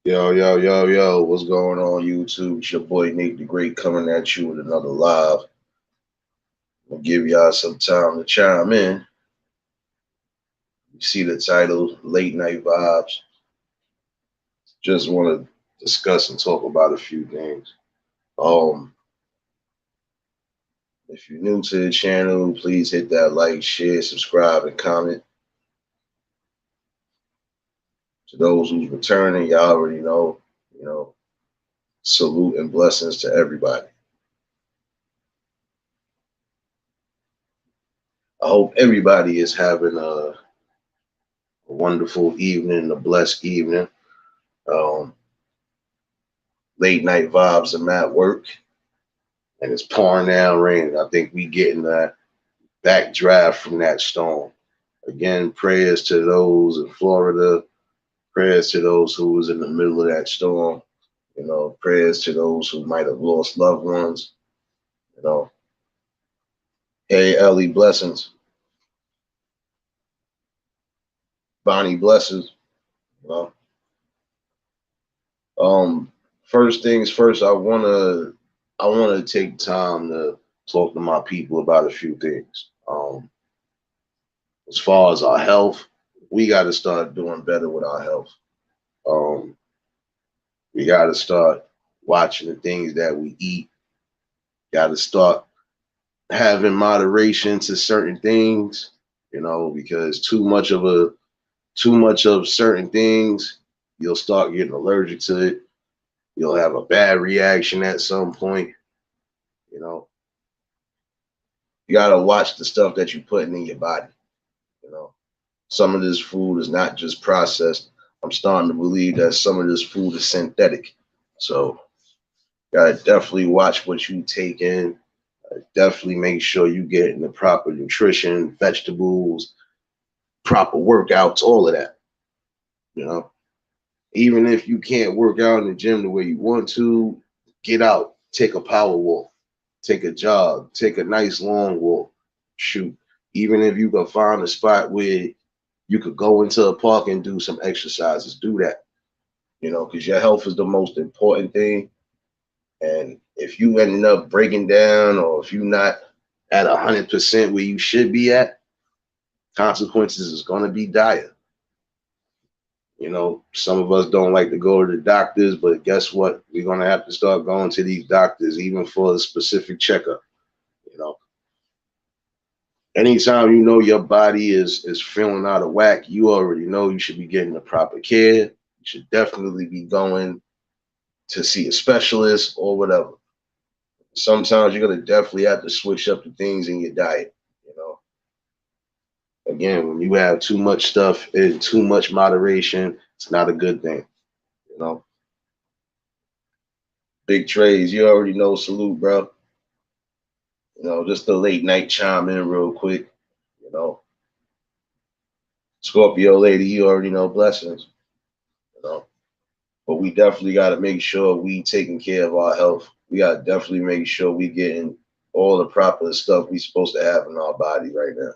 Yo, yo, yo, yo, what's going on, YouTube? It's your boy Nate the Great coming at you with another live. I'm gonna give y'all some time to chime in. You see the title, Late Night Vibes. Just want to discuss and talk about a few things. Um, if you're new to the channel, please hit that like, share, subscribe, and comment. To those who's returning, y'all already know, you know, salute and blessings to everybody. I hope everybody is having a wonderful evening, a blessed evening. Um, Late night vibes. I'm at work and it's pouring down rain. I think we getting that backdraft from that storm. Again, prayers to those in Florida, prayers to those who was in the middle of that storm, prayers to those who might have lost loved ones, you know. Hey Ellie, blessings. Bonnie, blessings. You know. Um, First things first, I wanna take time to talk to my people about a few things. As far as our health, we got to start doing better with our health. Um, we got to start watching the things that we eat. Got to start having moderation to certain things, because too much of certain things, you'll start getting allergic to it. You'll have a bad reaction at some point. You know, you got to watch the stuff that you're putting in your body. You know, some of this food is not just processed. I'm starting to believe that some of this food is synthetic. So gotta definitely watch what you take in. Definitely make sure you get the proper nutrition, vegetables, proper workouts, all of that. You know, even if you can't work out in the gym the way you want to, get out, take a power walk, take a jog, take a nice long walk. Shoot, even if you can find a spot where you could go into a park and do some exercises, do that. Because your health is the most important thing. And if you ending up breaking down, or if you're not at 100% where you should be at, consequences is going to be dire. Some of us don't like to go to the doctors, but guess what? We're going to have to start going to these doctors, even for a specific checkup. You know, Anytime you know your body is feeling out of whack, you already know you should be getting the proper care. You should definitely be going to see a specialist or whatever. Sometimes you're gonna definitely have to switch up the things in your diet. You know, Again, when you have too much stuff in too much moderation, it's not a good thing. You know, Big Trays, you already know. Salute, bro. Just a late night chime in real quick. You know, Scorpio lady, you already know. Blessings. You know, but we definitely got to make sure we taking care of our health. We got to definitely make sure we getting all the proper stuff we supposed to have in our body right now.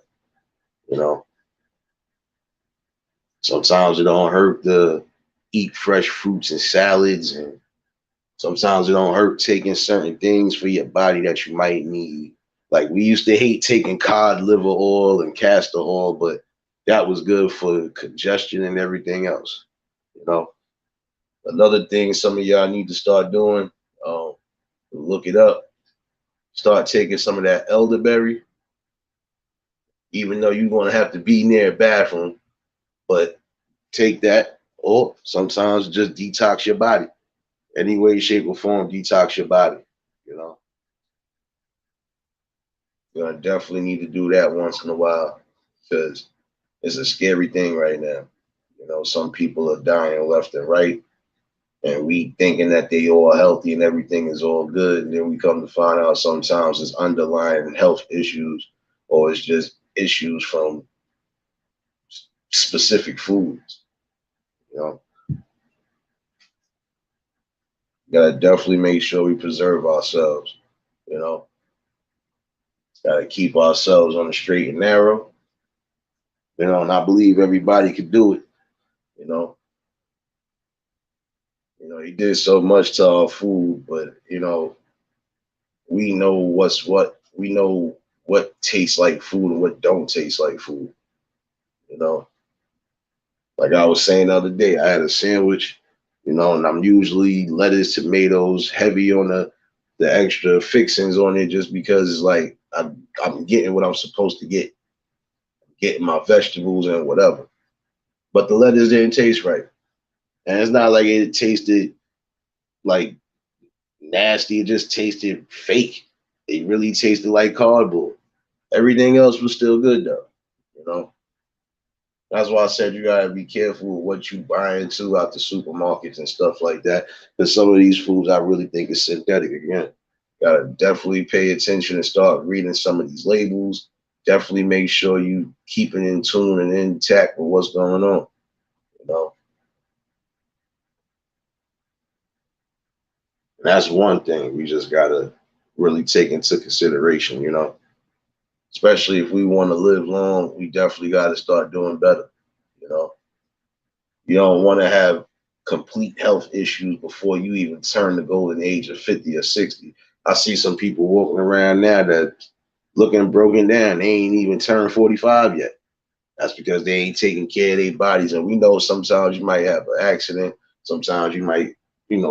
You know, Sometimes it don't hurt to eat fresh fruits and salads, and sometimes it don't hurt taking certain things for your body that you might need. Like we used to hate taking cod liver oil and castor oil, but that was good for congestion and everything else. You know, Another thing some of y'all need to start doing, look it up. Start taking some of that elderberry, even though you're gonna have to be near a bathroom, but take that, or sometimes just detox your body. Any way, shape, or form, detox your body. You know, you're gonna definitely need to do that once in a while because it's a scary thing right now. Some people are dying left and right, and we thinking that they all healthy and everything is all good, and then we come to find out sometimes it's underlying health issues, or it's just issues from specific foods. You know, Gotta definitely make sure we preserve ourselves. You know, Gotta keep ourselves on the straight and narrow. And I believe everybody could do it. You know, He did so much to our food, but we know what's what. We know what tastes like food and what don't taste like food. You know, like I was saying the other day, I had a sandwich, and I'm usually lettuce, tomatoes, heavy on the extra fixings on it, just because it's like I'm getting what I'm supposed to get, getting my vegetables and whatever. But the lettuce didn't taste right, and it's not like it tasted like nasty. It just tasted fake. It really tasted like cardboard. Everything else was still good though. You know, that's why I said you gotta be careful with what you buy into out the supermarkets and stuff like that. Because some of these foods I really think is synthetic. Again, gotta definitely pay attention and start reading some of these labels. Definitely make sure you keeping in tune and intact with what's going on. You know, and that's one thing we just gotta really take into consideration. Especially if we want to live long, we definitely got to start doing better. You know, you don't want to have complete health issues before you even turn the golden age of 50 or 60. I see some people walking around now that looking broken down. They ain't even turned 45 yet. That's because they ain't taking care of their bodies. And we know sometimes you might have an accident. Sometimes you might,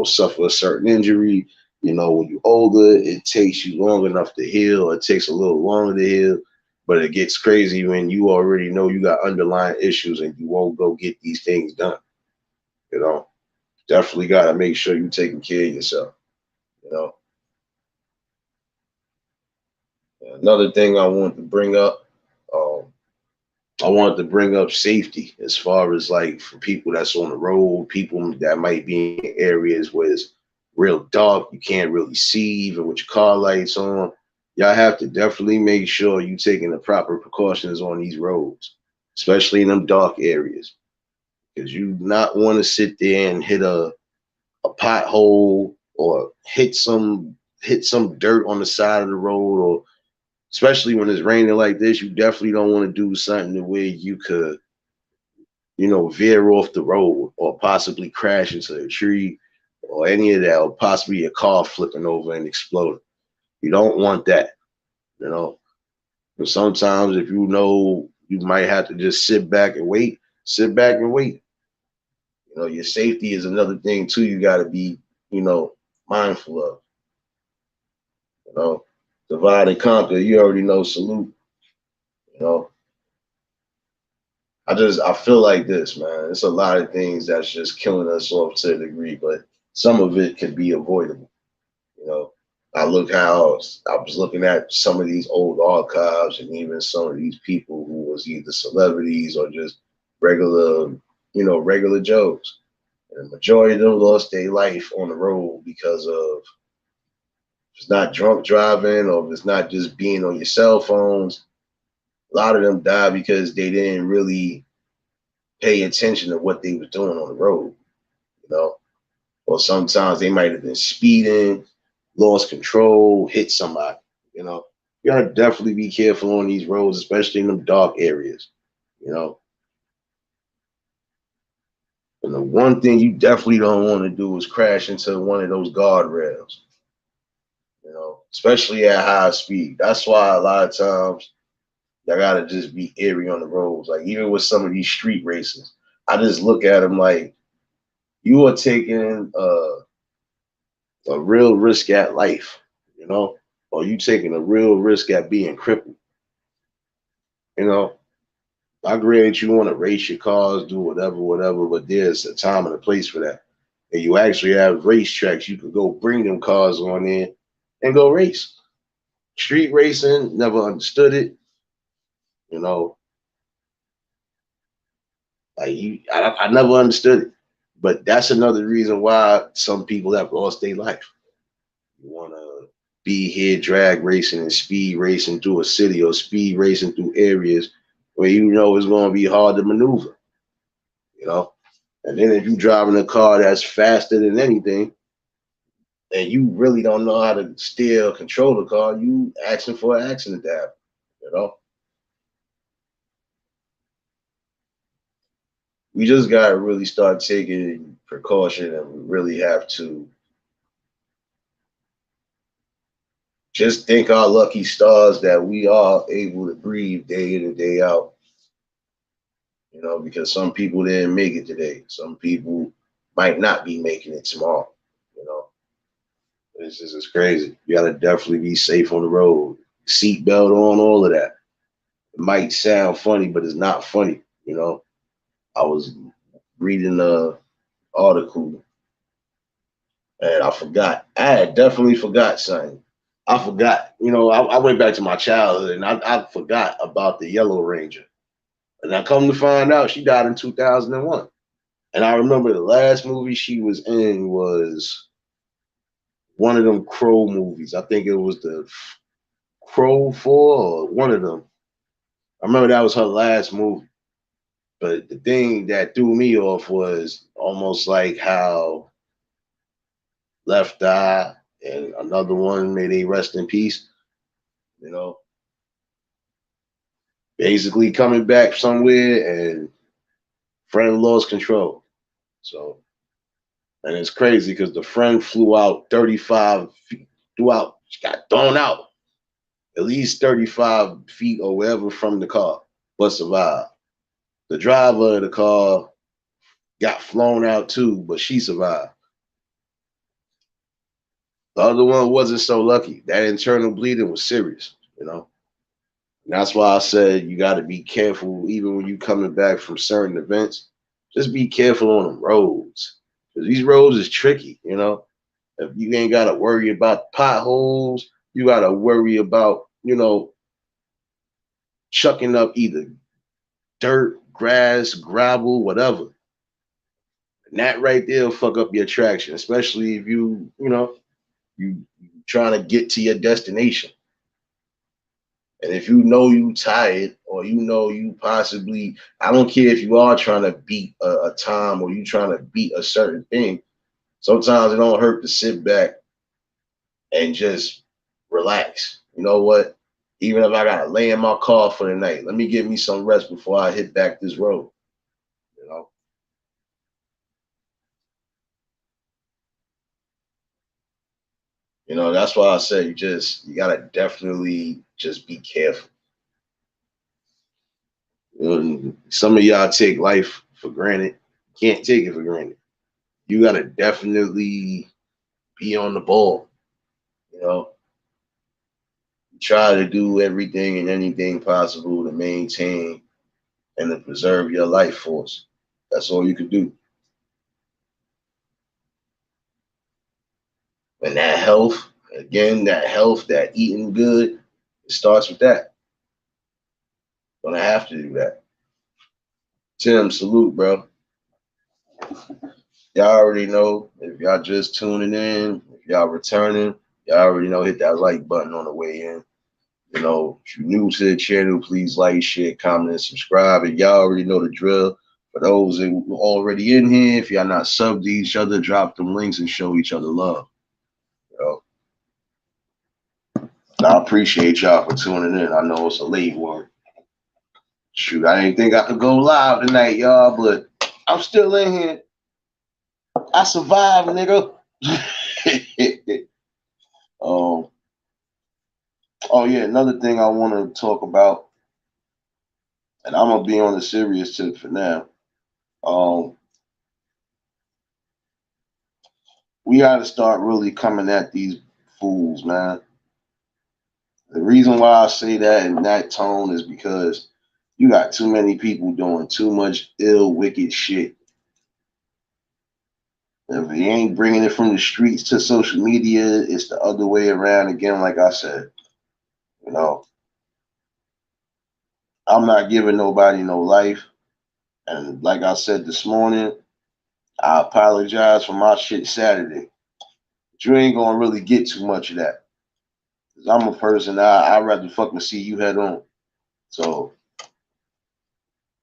suffer a certain injury. When you're older, it takes you long enough to heal. It takes a little longer to heal. But it gets crazy when you already know you got underlying issues and you won't go get these things done. You know, definitely got to make sure you're taking care of yourself. You know, another thing I want to bring up, um, I wanted to bring up safety as far as like for people that's on the road, people that might be in areas where it's real dark, you can't really see even with your car lights on. Y'all have to definitely make sure you taking the proper precautions on these roads, especially in them dark areas, because you not want to sit there and hit a pothole or hit some dirt on the side of the road, or especially when it's raining like this, you definitely don't want to do something where you could, veer off the road or possibly crash into a tree or any of that, or possibly a car flipping over and exploding. You don't want that, you know. But sometimes if you know you might have to just sit back and wait, sit back and wait. Your safety is another thing too. You got to be, you know, mindful of. You know, divide and conquer. You already know. Salute. You know, I feel like this, man. It's a lot of things that's just killing us off to a degree, but some of it can be avoidable. You know, I was looking at some of these old archives and even some of these people who was either celebrities or just regular, regular Joes. And the majority of them lost their life on the road because of, if it's not drunk driving or if it's not just being on your cell phones. A lot of them died because they didn't really pay attention to what they was doing on the road, you know. Or sometimes they might have been speeding, lost control, hit somebody, you know. You gotta definitely be careful on these roads, especially in them dark areas, you know. And the one thing you definitely don't want to do is crash into one of those guardrails, especially at high speed. That's why a lot of times you gotta just be airy on the roads. Like even with some of these street races, I just look at them like you are taking a real risk at life, or you taking a real risk at being crippled. You know, I agree that you want to race your cars, do whatever, whatever, but there's a time and a place for that. And you actually have racetracks you could go bring them cars on in and go race. Street racing, never understood it. You know, I never understood it. But that's another reason why some people have lost their life. You want to be here drag racing and speed racing through a city or speed racing through areas where you know it's going to be hard to maneuver, you know? And then if you're driving a car that's faster than anything and you really don't know how to steer or control the car, you asking for an accident to happen, you know? We just got to really start taking precaution, and we really have to just thank our lucky stars that we are able to breathe day in and day out. You know, because some people didn't make it today. Some people might not be making it tomorrow. You know, it's crazy. You gotta definitely be safe on the road. Seatbelt on, all of that. It might sound funny, but it's not funny. You know, I was reading a article and I forgot. I had definitely forgot something. I forgot. You know, I went back to my childhood and I forgot about the Yellow Ranger. And I come to find out she died in 2001. And I remember the last movie she was in was one of them Crow movies. I think it was the Crow 4 or one of them. I remember that was her last movie. But the thing that threw me off was almost like how Left Eye and another one, may they rest in peace, you know, basically coming back somewhere and friend lost control. So, and it's crazy because the friend flew out 35 feet, she got thrown out at least 35 feet or wherever from the car, but survived. The driver of the car got flown out too, but she survived. The other one wasn't so lucky. That internal bleeding was serious, you know. And that's why I said you got to be careful, even when you coming back from certain events. Just be careful on the roads, because these roads is tricky, you know. If you ain't got to worry about potholes, you got to worry about, you know, chucking up either dirt, grass, gravel, whatever. And that right there will fuck up your traction, especially if you know, you trying to get to your destination. And if you know you tired or you know you possibly, I don't care if you are trying to beat a time or you trying to beat a certain thing, sometimes it don't hurt to sit back and just relax. You know what? Even if I gotta lay in my car for the night, let me give me some rest before I hit back this road. You know, that's why I say you gotta definitely just be careful. Some of y'all take life for granted. Can't take it for granted. You gotta definitely be on the ball. You know, try to do everything and anything possible to maintain and to preserve your life force. That's all you can do. And that health, again, that eating good, it starts with that. Gonna have to do that. Tim, salute, bro. Y'all already know. If y'all just tuning in, if y'all returning, y'all already know, hit that like button on the way in. You know, if you're new to the channel, please like, share, comment, and subscribe. And y'all already know the drill. For those that are already in here, if y'all not subbed to each other, drop them links and show each other love. You know, I appreciate y'all for tuning in. I know it's a late one. Shoot, I didn't think I could go live tonight, y'all, but I'm still in here. I survived, nigga. um, oh yeah, another thing I want to talk about, and I'm gonna be on the serious tip for now. Um, we got to start really coming at these fools, man. The reason why I say that in that tone is because you got too many people doing too much ill, wicked shit. If you ain't bringing it from the streets to social media, it's the other way around again, like I said. You know, I'm not giving nobody no life. And like I said this morning, I apologize for my shit Saturday. But you ain't gonna really get too much of that. Cause I'm a person, I'd rather fucking see you head on. So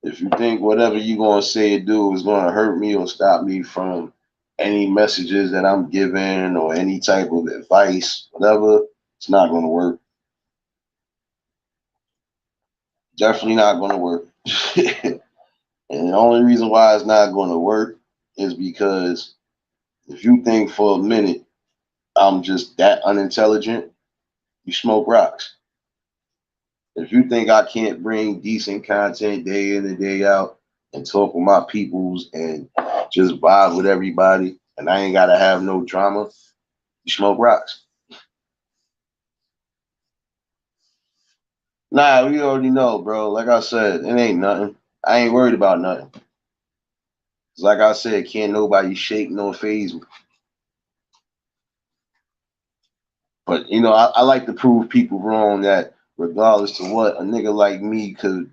if you think whatever you gonna say or do is gonna hurt me or stop me from any messages that I'm giving or any type of advice, whatever, it's not gonna work. Definitely not gonna work. And the only reason why it's not gonna work is because if you think for a minute I'm just that unintelligent, you smoke rocks. If you think I can't bring decent content day in and day out and talk with my peoples and just vibe with everybody and I ain't gotta have no drama, you smoke rocks. Nah, we already know, bro. Like I said, it ain't nothing. I ain't worried about nothing. Like I said, can't nobody shake nor phase me. But you know, I like to prove people wrong that regardless to what, a nigga like me could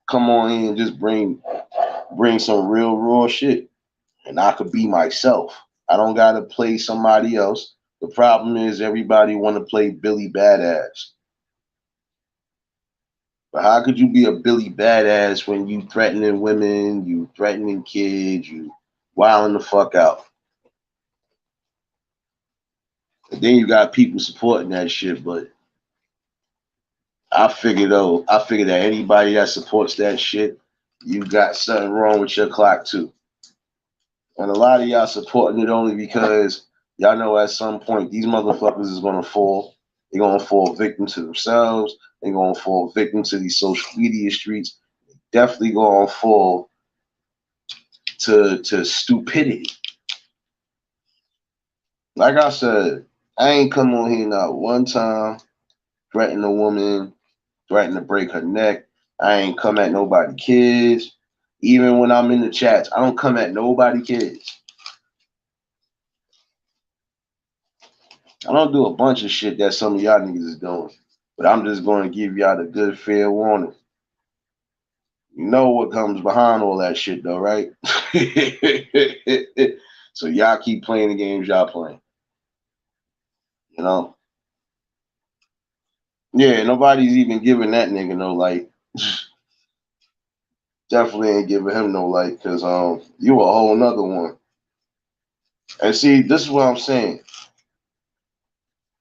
come on in and just bring some real raw shit. And I could be myself. I don't gotta play somebody else. The problem is everybody wanna play Billy Badass. But how could you be a Billy Badass when you threatening women, you threatening kids, you wilding the fuck out? And then you got people supporting that shit, but I figure that anybody that supports that shit, you got something wrong with your clock too. And a lot of y'all supporting it only because y'all know at some point these motherfuckers is gonna fall. They're gonna fall victim to themselves. They're gonna fall victim to these social media streets. Definitely gonna fall to stupidity. Like I said, I ain't come on here not one time threatening a woman, threatening to break her neck. I ain't come at nobody kids. Even when I'm in the chats, I don't come at nobody kids. I don't do a bunch of shit that some of y'all niggas is doing. But I'm just going to give y'all the good fair warning. You know what comes behind all that shit though, right? So y'all keep playing the games y'all playing. You know? Yeah, nobody's even giving that nigga no light. Definitely ain't giving him no light because you a whole nother one. And see, this is what I'm saying.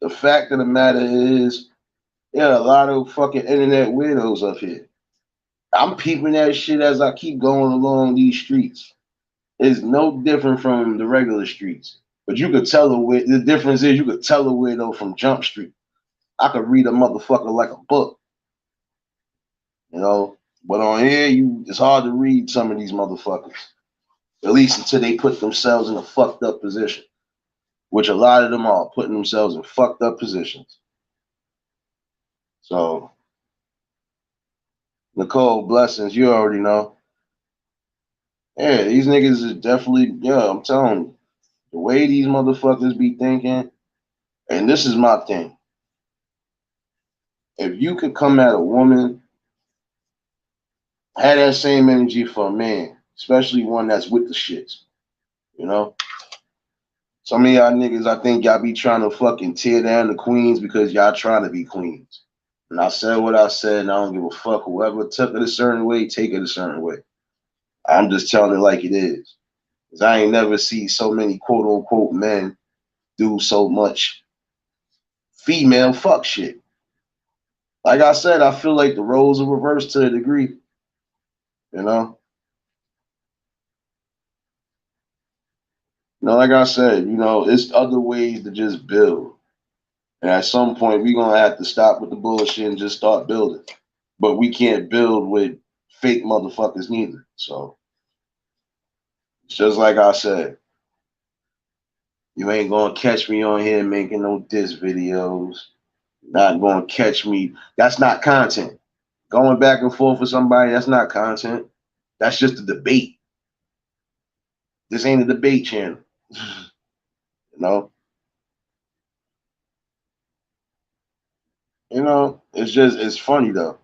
The fact of the matter is, yeah, a lot of fucking internet weirdos up here. I'm peeping that shit as I keep going along these streets. It's no different from the regular streets. But you could tell the difference is you could tell a weirdo from Jump Street. I could read a motherfucker like a book, you know. But on here, it's hard to read some of these motherfuckers. At least until they put themselves in a fucked up position. Which a lot of them are putting themselves in fucked up positions. So Nicole, blessings, you already know. Yeah, these niggas is definitely, yeah, I'm telling you, the way these motherfuckers be thinking, and this is my thing. If you could come at a woman, have that same energy for a man, especially one that's with the shits, you know? Some of y'all niggas, I think y'all be trying to fucking tear down the queens because y'all trying to be queens. And I said what I said, and I don't give a fuck. Whoever took it a certain way, take it a certain way. I'm just telling it like it is. Because I ain't never see so many quote unquote men do so much female fuck shit. Like I said, I feel like the roles are reversed to a degree. You know? Like I said, it's other ways to just build. And at some point, we're going to have to stop with the bullshit and just start building. But we can't build with fake motherfuckers neither. So, it's just like I said, you ain't going to catch me on here making no diss videos. Not going to catch me. That's not content. Going back and forth with somebody, that's not content. That's just a debate. This ain't a debate channel. You know? It's funny though.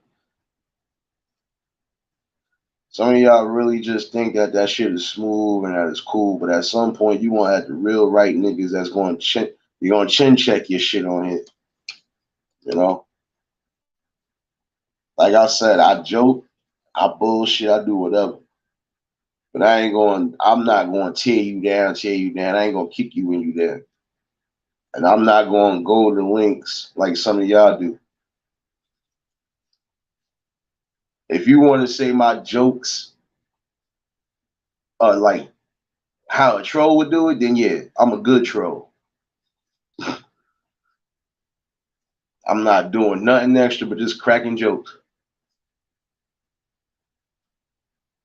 Some of y'all really just think that shit is smooth and that it's cool, but at some point you want to have the real right niggas that's going to you're going to chin check your shit on it. You know? Like I said, I joke, I bullshit, I do whatever. But I'm not going to tear you down. I ain't going to kick you when you there. And I'm not going to go to links like some of y'all do. If you want to say my jokes are like how a troll would do it, then yeah, I'm a good troll. I'm not doing nothing extra but just cracking jokes.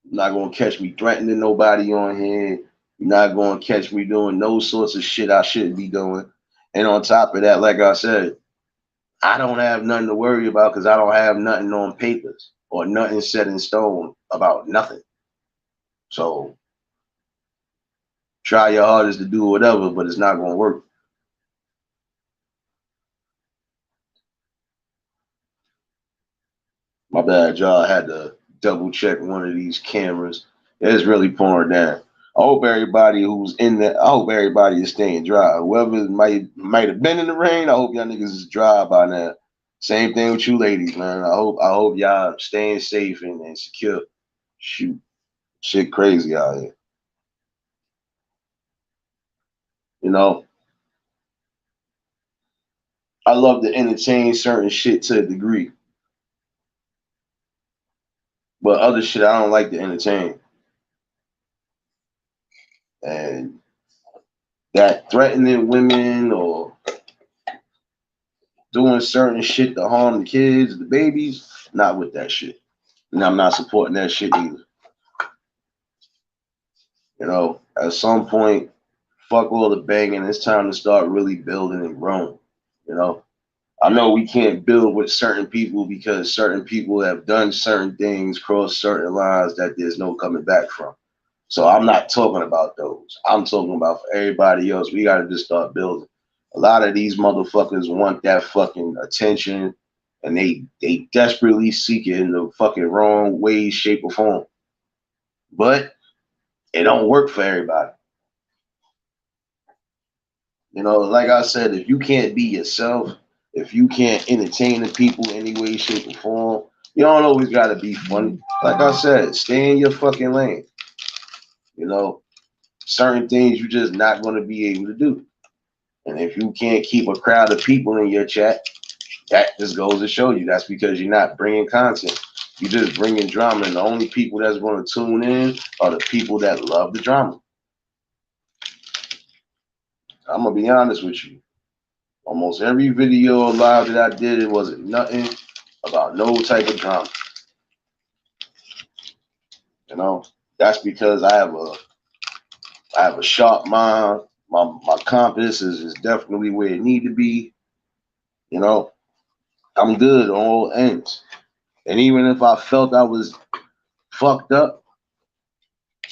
You're not gonna catch me threatening nobody on here. You're not gonna catch me doing no sorts of shit I shouldn't be doing. And on top of that, like I said, I don't have nothing to worry about because I don't have nothing on papers or nothing set in stone about nothing. So try your hardest to do whatever, but it's not gonna work. My bad, y'all. I had to double check one of these cameras. It's really pouring down. I hope everybody who's in there, I hope everybody is staying dry. Whoever might have been in the rain, I hope y'all niggas is dry by now. Same thing with you ladies, man. I hope y'all staying safe and secure. Shoot, shit crazy out here. You know, I love to entertain certain shit to a degree, but other shit I don't like to entertain. And that threatening women or doing certain shit to harm the kids, the babies, not with that shit. And I'm not supporting that shit either. You know, at some point, fuck all the banging. It's time to start really building and growing. You know, I know we can't build with certain people because certain people have done certain things, crossed certain lines that there's no coming back from. So I'm not talking about those. I'm talking about for everybody else. We got to just start building. A lot of these motherfuckers want that fucking attention, and they desperately seek it in the fucking wrong way, shape, or form. But it don't work for everybody. You know, like I said, if you can't be yourself, if you can't entertain the people any way, shape, or form, you don't always got to be funny. Like I said, stay in your fucking lane. You know, certain things you're just not going to be able to do. And if you can't keep a crowd of people in your chat, that just goes to show you that's because you're not bringing content. You're just bringing drama, and the only people that's going to tune in are the people that love the drama. I'm gonna be honest with you. Almost every video or live that I did, it wasn't nothing about no type of drama. You know, that's because I have a sharp mind. My compass is definitely where it need to be. You know, I'm good on all ends. And even if I felt I was fucked up,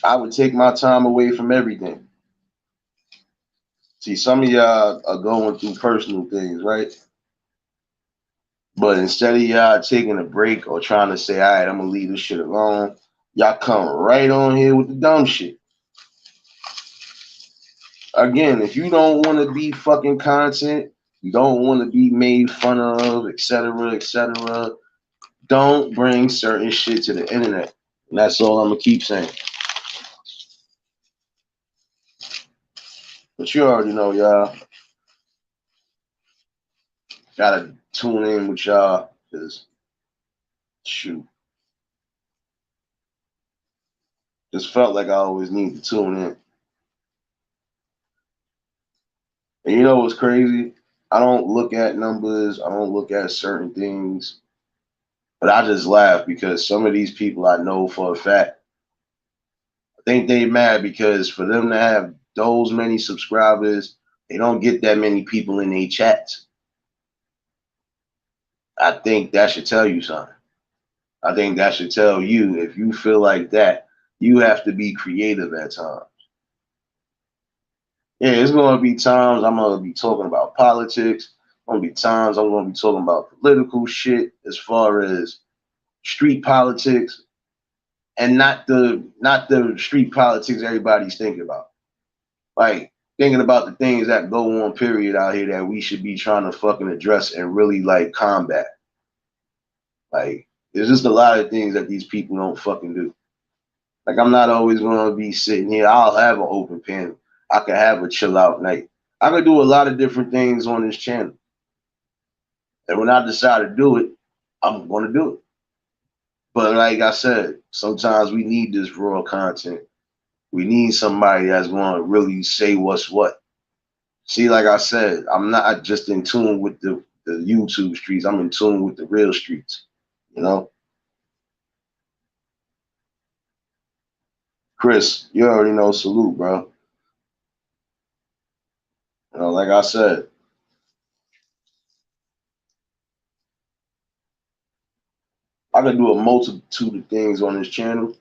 I would take my time away from everything. See, some of y'all are going through personal things, right? But instead of y'all taking a break or trying to say, all right, I'm gonna leave this shit alone, y'all come right on here with the dumb shit. Again, if you don't want to be fucking content, you don't want to be made fun of, etc., don't bring certain shit to the internet. And that's all I'm gonna keep saying. But you already know, y'all. Gotta tune in with y'all, because shoot, just felt like I always need to tune in. And you know what's crazy? I don't look at numbers, I don't look at certain things, but I just laugh because some of these people I know for a fact, I think they mad because for them to have those many subscribers, they don't get that many people in their chats. I think that should tell you something. I think that should tell you if you feel like that, you have to be creative at times. Yeah, it's gonna be times I'm gonna be talking about politics. Gonna be times I'm gonna be talking about political shit as far as street politics, and not the street politics everybody's thinking about. Like thinking about the things that go on period out here that we should be trying to fucking address and really like combat. Like there's just a lot of things that these people don't fucking do. Like I'm not always gonna be sitting here. I'll have an open panel. I could have a chill out night. I could do a lot of different things on this channel. And when I decide to do it, I'm gonna do it. But like I said, sometimes we need this raw content. We need somebody that's going to really say what's what. See, like I said, I'm not just in tune with the YouTube streets. I'm in tune with the real streets. You know, Chris, you already know. Salute, bro. You know, like I said, I could do a multitude of things on this channel,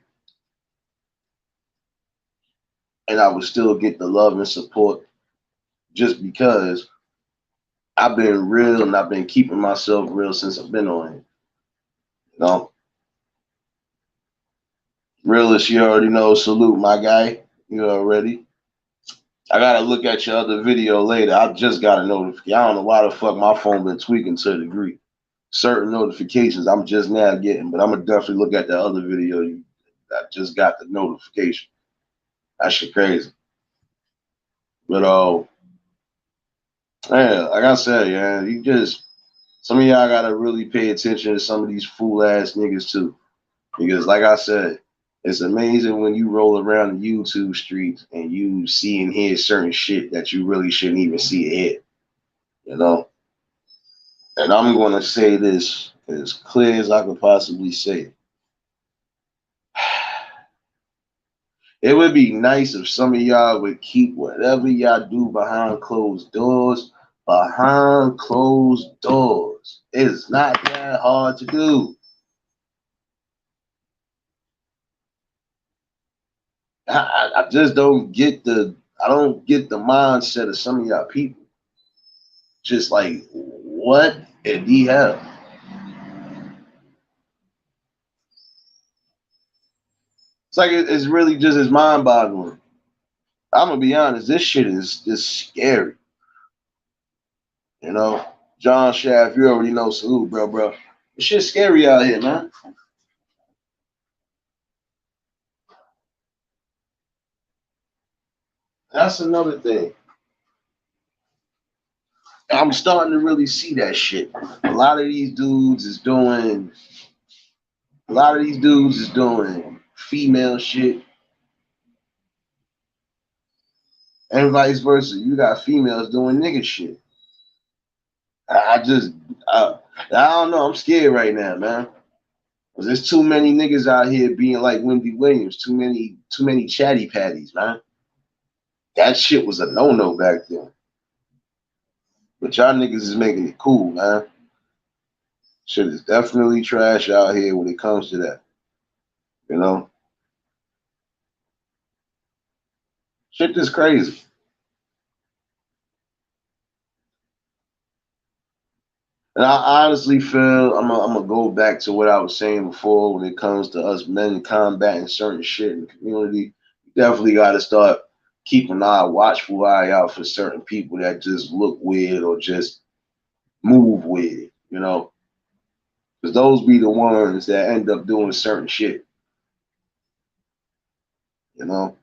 and I would still get the love and support just because I've been real and I've been keeping myself real since I've been on it. You know, realist, you already know. Salute, my guy. You already. I gotta look at your other video later. I just got a notification. I don't know why the fuck my phone been tweaking to a degree. Certain notifications I'm just now getting, but I'm gonna definitely look at that other video. I just got the notification. That shit crazy. But man, like I said, yeah, you just some of y'all gotta really pay attention to some of these fool ass niggas too. Because like I said, it's amazing when you roll around the YouTube streets and you see and hear certain shit that you really shouldn't even see ahead. You know? And I'm gonna say this as clear as I could possibly say it. It would be nice if some of y'all would keep whatever y'all do behind closed doors. Behind closed doors. It's not that hard to do. I just don't get the mindset of some of y'all people. Just like what in the hell? It's like it's really just as mind boggling. I'm gonna be honest, this shit is just scary. You know, John Shaft, you already know. Salute, bro. This shit's scary out here, man. That's another thing. I'm starting to really see that shit. A lot of these dudes is doing female shit and vice versa. You got females doing nigga shit. I just I don't know. I'm scared right now, man. Cause there's too many niggas out here being like Wendy Williams. Too many chatty patties, man. That shit was a no-no back then. But y'all niggas is making it cool, man. Shit is definitely trash out here when it comes to that. You know? Shit is crazy. And I honestly feel I'm gonna go back to what I was saying before when it comes to us men combating certain shit in the community. You definitely got to start keeping an eye, watchful eye out for certain people that just look weird or just move weird, you know, because those be the ones that end up doing certain shit, you know.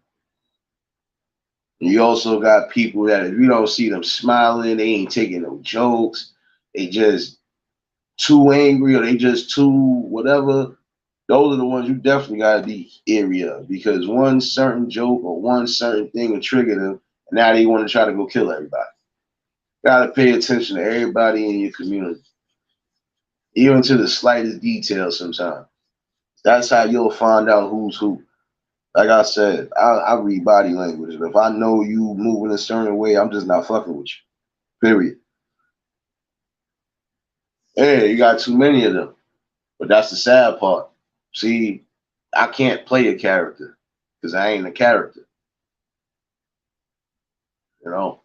And you also got people that if you don't see them smiling, they ain't taking no jokes. They just too angry or they just too whatever. Those are the ones you definitely gotta be area of because one certain joke or one certain thing will trigger them, and now they want to try to go kill everybody. Gotta pay attention to everybody in your community, even to the slightest detail. Sometimes that's how you'll find out who's who. Like I said, I read body language. If I know you moving a certain way, I'm just not fucking with you. Period. Hey, you got too many of them. But that's the sad part. See, I can't play a character because I ain't a character. You know,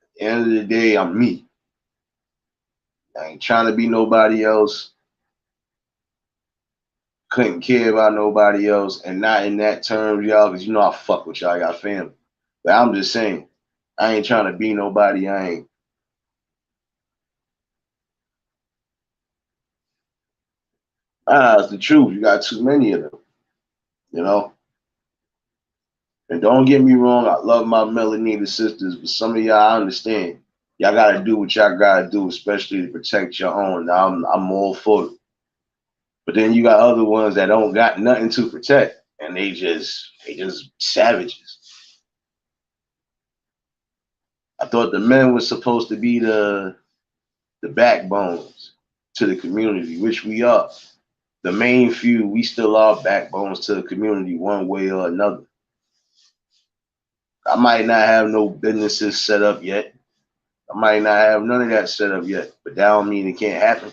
at the end of the day, I'm me. I ain't trying to be nobody else. Couldn't care about nobody else, and not in that terms, y'all, because you know I fuck with y'all. I got family, but I'm just saying, I ain't trying to be nobody. I ain't. It's the truth. You got too many of them. You know. And don't get me wrong, I love my melanated sisters, but some of y'all I understand. Y'all gotta do what y'all gotta do, especially to protect your own. I'm all for it. But then you got other ones that don't got nothing to protect. and they just savages. I thought the men were supposed to be the backbones to the community, which we are. The main few, we still are backbones to the community one way or another. I might not have no businesses set up yet. I might not have none of that set up yet, but that don't mean it can't happen.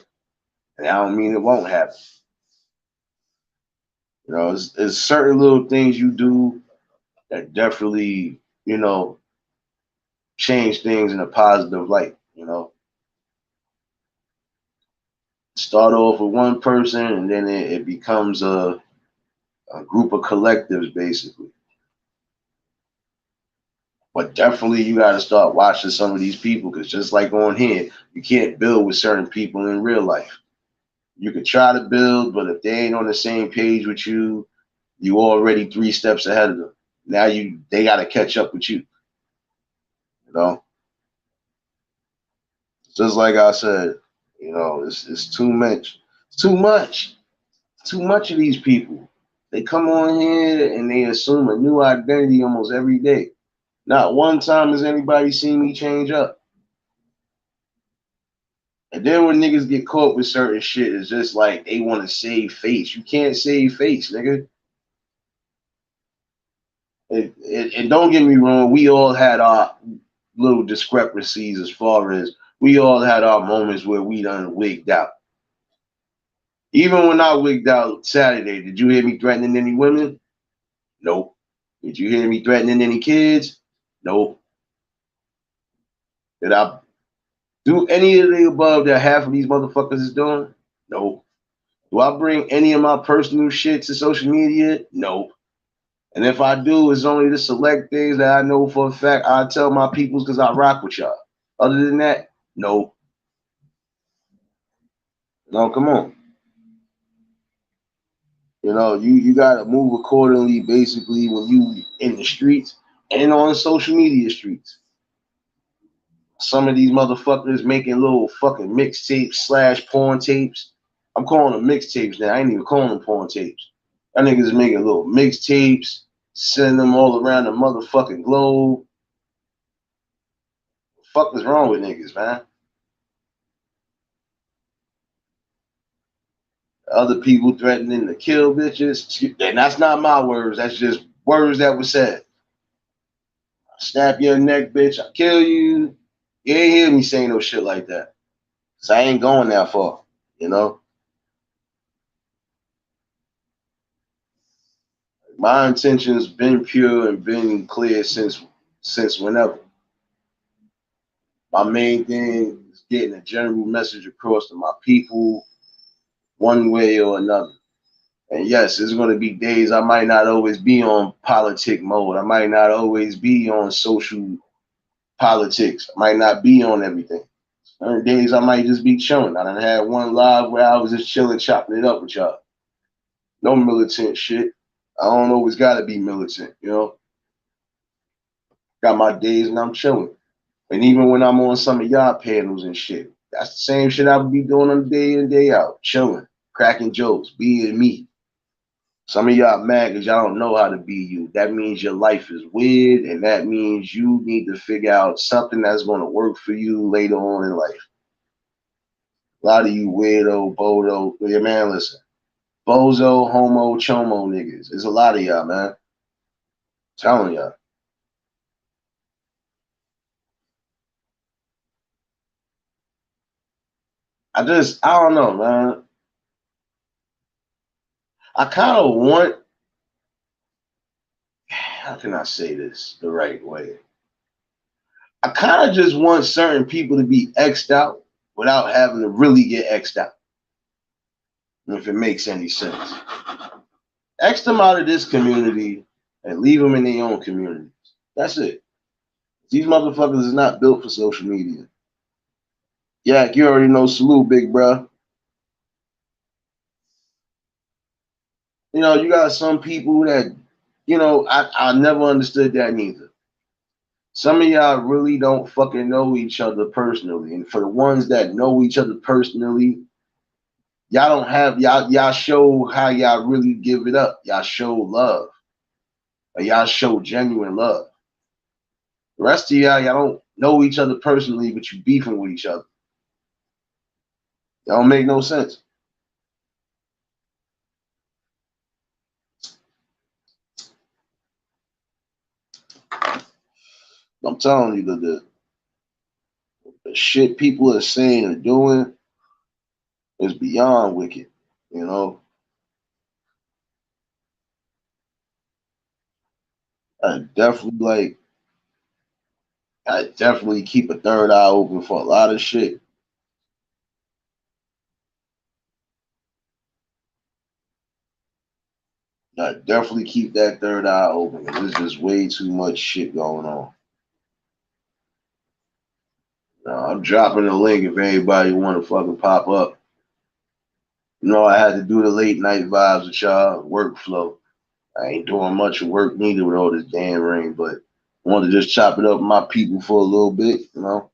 And that don't mean it won't happen. You know, it's certain little things you do that definitely, change things in a positive light, Start off with one person and then it becomes a group of collectives basically. But definitely you got to start watching some of these people because just like on here, you can't build with certain people in real life. You could try to build, but if they ain't on the same page with you, you already 3 steps ahead of them. Now they got to catch up with you. You know, just like I said, it's too much. It's too much. Too much of these people. They come on here and they assume a new identity almost every day. Not one time has anybody seen me change up. And then when niggas get caught with certain shit, it's just like they want to save face. You can't save face, nigga. And don't get me wrong, we all had our little discrepancies as far as we all had our moments where we done wigged out. Even when I wigged out Saturday, did you hear me threatening any women? Nope. Did you hear me threatening any kids? Nope. Did I do any of the above that half of these motherfuckers is doing? Nope. Do I bring any of my personal shit to social media? Nope. And if I do, it's only the select things that I know for a fact I tell my peoples because I rock with y'all. Other than that, nope. No, come on. You gotta move accordingly basically when you in the streets and on social media streets. Some of these motherfuckers making little fucking mixtapes / porn tapes. I'm calling them mixtapes now. I ain't even calling them porn tapes. That niggas is making little mixtapes, sending them all around the motherfucking globe. What the fuck is wrong with niggas, man? Other people threatening to kill bitches. And that's not my words. That's just words that were said. Snap your neck, bitch. I kill you. You ain't hear me saying no shit like that. Cause I ain't going that far, you know. My intentions been pure and been clear since whenever. My main thing is getting a general message across to my people, one way or another. And yes, there's going to be days I might not always be on politic mode. I might not always be on social politics. I might not be on everything. Certain days I might just be chilling. I done had one live where I was just chilling, chopping it up with y'all. No militant shit. I don't always gotta be militant, Got my days and I'm chilling. And even when I'm on some of y'all panels and shit, that's the same shit I would be doing on the day in, day out. Chilling, cracking jokes, being me. Some of y'all mad because y'all don't know how to be you. That means your life is weird, and that means you need to figure out something that's going to work for you later on in life. A lot of you weirdo, bodo, yeah, man, listen. Bozo, homo, chomo niggas. There's a lot of y'all, man. I'm telling y'all. I don't know, man. I kind of want, how can I say this the right way? I kind of just want certain people to be X'd out without having to really get X'd out. If it makes any sense. X them out of this community and leave them in their own communities. That's it. These motherfuckers is not built for social media. Yeah, you already know. Salute, big bro. You got some people that, I never understood that neither. Some of y'all really don't fucking know each other personally. And for the ones that know each other personally, y'all don't have y'all show how y'all really give it up. Y'all show love. Or y'all show genuine love. The rest of y'all don't know each other personally, but you beefing with each other. That don't make no sense. I'm telling you, the shit people are saying and doing is beyond wicked. You know, I definitely I definitely keep a third eye open for a lot of shit. I definitely keep that third eye open. There's just way too much shit going on. I'm dropping the link if anybody want to fucking pop up. You know, I had to do the late night vibes with y'all workflow. I ain't doing much of work neither with all this damn rain, but I wanted to just chop it up with my people for a little bit, you know.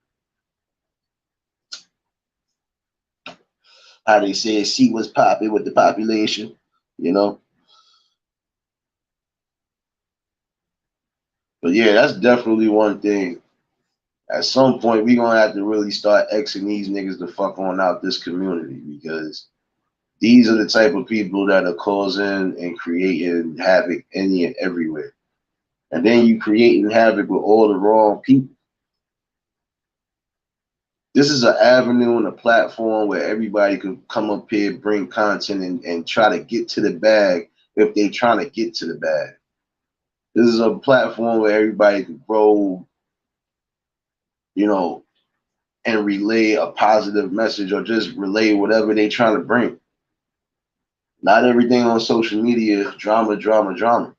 How they say see what's popping with the population, you know. But yeah, that's definitely one thing. At some point, we gonna have to really start Xing these niggas the fuck on out this community because these are the type of people that are causing and creating havoc any and everywhere. And then you creating havoc with all the wrong people. This is an avenue and a platform where everybody can come up here, bring content, and try to get to the bag if they trying to get to the bag. This is a platform where everybody can grow, you know, and relay a positive message or just relay whatever they trying to bring. Not everything on social media is drama, drama, drama.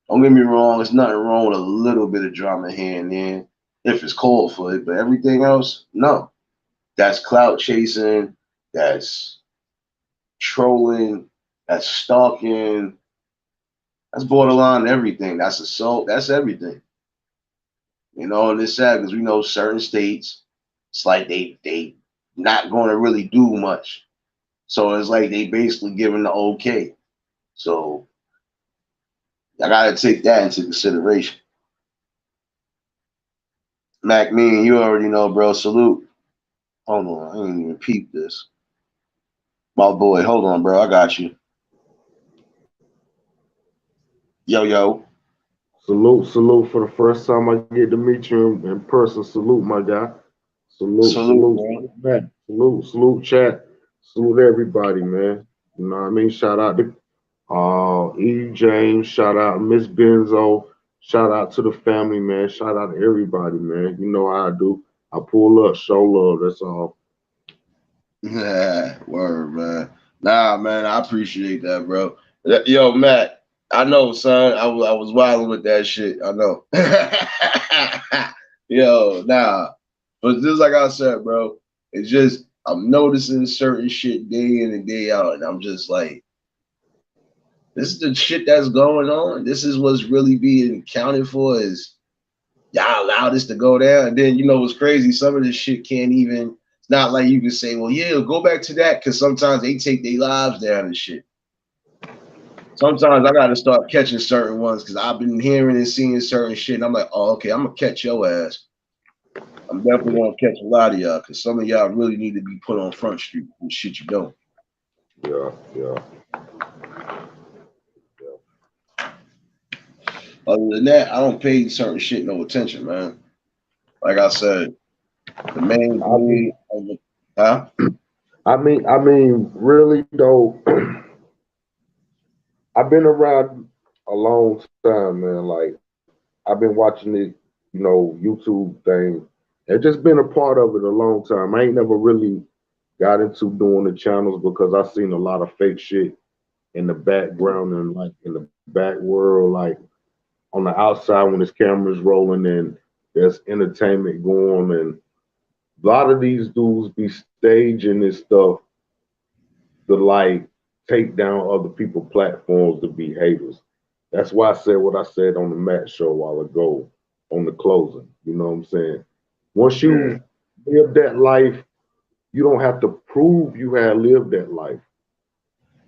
Don't get me wrong, there's nothing wrong with a little bit of drama here and there if it's called for it, but everything else, no. That's clout chasing, that's trolling, that's stalking, that's borderline everything. That's assault, that's everything. You know, and it's sad because we know certain states, it's like they not going to really do much. So it's like they basically giving the okay. So I gotta take that into consideration. Mac, me and you already know, bro. Salute. Hold on, I ain't even peep this. My boy, hold on, bro. I got you. Yo, yo. Salute, salute for the first time I get to meet you in person. Salute, my guy. Salute, Salute, salute, bro. salute, man. Salute, salute, chat. Salute everybody, man. You know what I mean? Shout out to E. James. Shout out Miss Benzo. Shout out to the family, man. Shout out to everybody, man. You know how I do. I pull up, show love. That's all. Yeah, word, man. Nah, man, I appreciate that, bro. Yo, Matt, I know, son. I was wilding with that shit. I know. Yo, nah. But just like I said, bro, it's just I'm noticing certain shit day in and day out, and I'm just like, this is the shit that's going on. This is what's really being accounted for. Is y'all allow this to go down? And then you know what's crazy? Some of this shit can't even. It's not like you can say, well, yeah, go back to that because sometimes they take their lives down and shit. Sometimes I got to start catching certain ones because I've been hearing and seeing certain shit, and I'm like, oh, okay, I'm gonna catch your ass. I'm definitely gonna catch a lot of y'all because some of y'all really need to be put on front street with shit you don't. Yeah, yeah, yeah. Other than that, I don't pay certain shit no attention, man. Like I said, the main I mean, thing, of the, huh? really though, I've been around a long time, man. Like I've been watching it, YouTube thing. I've just been a part of it a long time. I ain't never really got into doing the channels because I seen a lot of fake shit in the background and like in the back world, like on the outside when this camera's rolling and there's entertainment going and a lot of these dudes be staging this stuff to like take down other people platforms to be haters. That's why I said what I said on the Matt show a while ago on the closing. You know what I'm saying? Once Yeah. you live that life You don't have to prove you had lived that life.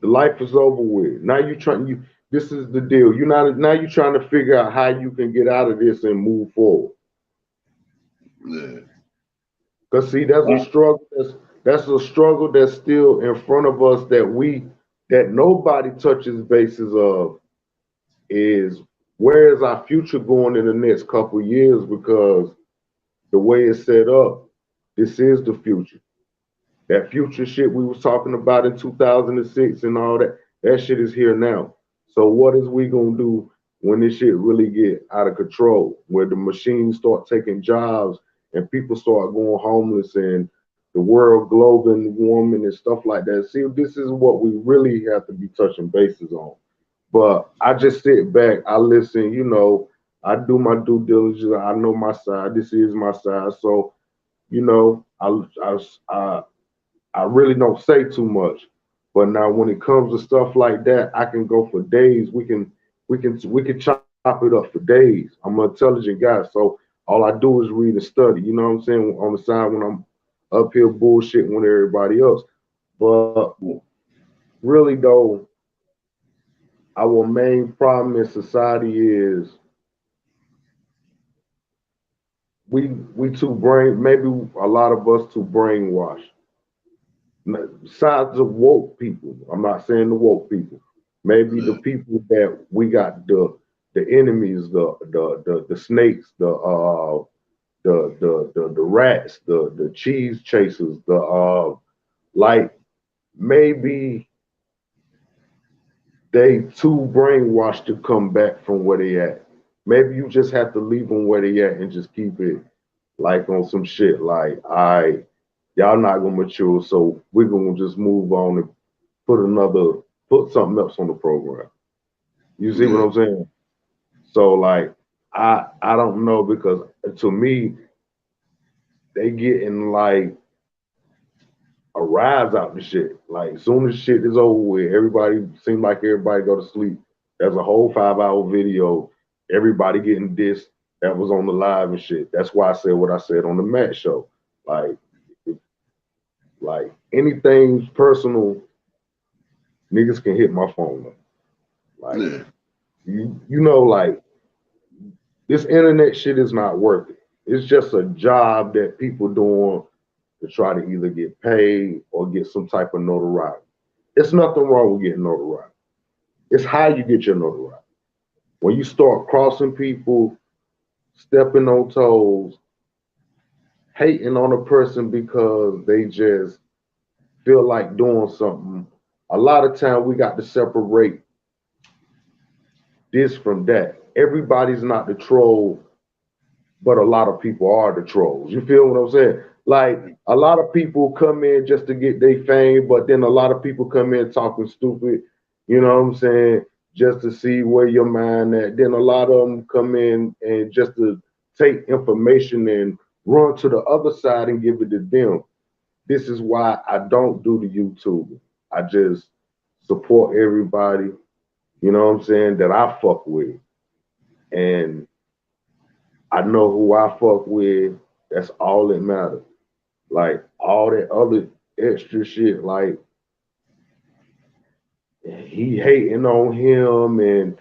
The life is over with. Now you trying you this is the deal. You're not now you're trying to figure out how you can get out of this and move forward. Yeah. Cause see, that's a struggle. That's a struggle that's still in front of us that nobody touches bases of is where is our future going in the next couple of years? Because the way it's set up, this is the future. That future shit we was talking about in 2006 and all that, that shit is here now. So what is we gonna do when this shit really get out of control? Where the machines start taking jobs and people start going homeless and the world global warming and stuff like that. See, this is what we really have to be touching bases on. But I just sit back, I listen, I do my due diligence. I know my side. This is my side. So, you know, I I really don't say too much. But now when it comes to stuff like that, I can go for days. We can chop it up for days. I'm an intelligent guy, so all I do is read and study. You know what I'm saying? On the side when I'm up here bullshitting with everybody else. But really though, our main problem in society is we too brain maybe a lot of us too brainwashed. Besides the woke people, I'm not saying the woke people. Maybe the Yeah. people that we got the enemies, the snakes, the rats, the cheese chasers, the like maybe they too brainwashed to come back from where they at. Maybe you just have to leave them where they at and just keep it like on some shit like I y'all not gonna mature, so we're gonna just move on and put something else on the program. You see what Yeah. I'm saying? So like I don't know because to me they getting like a rise out the shit. Like soon as shit is over with, everybody seem like everybody go to sleep. There's a whole 5 hour video, everybody getting dissed that was on the live and shit. That's why I said what I said on the Matt show. Like like anything personal, niggas can hit my phone up. Like Yeah. like this internet shit is not worth it. It's just a job that people doing to try to either get paid or get some type of notoriety. It's nothing wrong with getting notoriety. It's how you get your notoriety. When you start crossing people, stepping on toes, hating on a person because they just feel like doing something, a lot of time we got to separate this from that. Everybody's not the troll, but a lot of people are the trolls. You feel what I'm saying? Like a lot of people come in just to get their fame, but then a lot of people come in talking stupid. You know what I'm saying? Just to see where your mind at. Then a lot of them come in and just to take information and run to the other side and give it to them. This is why I don't do the YouTube. I just support everybody, you know what I'm saying, that I fuck with. And I know who I fuck with. That's all that matters. Like all that other extra shit, like he hating on him and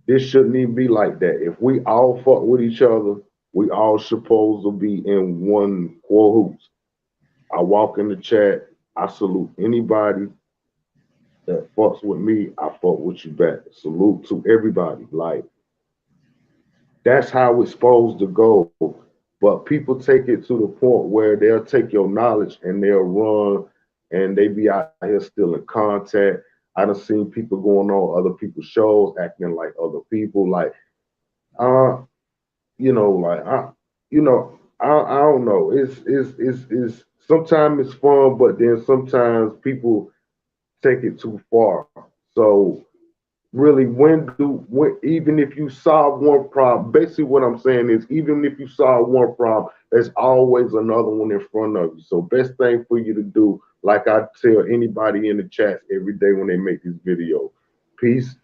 this shouldn't even be like that. If we all fuck with each other, we all supposed to be in one cahoots. I walk in the chat, I salute anybody that fucks with me, I fuck with you back. Salute to everybody. Like that's how it's supposed to go. But people take it to the point where they'll take your knowledge and they'll run and they be out here still in contact. I done seen people going on other people's shows, acting like other people. Like, uh, like I don't know. It's sometimes it's fun, but then sometimes people take it too far. So really even if you solve one problem, basically what I'm saying is even if you solve one problem, there's always another one in front of you. So best thing for you to do, like I tell anybody in the chats every day when they make this video, peace,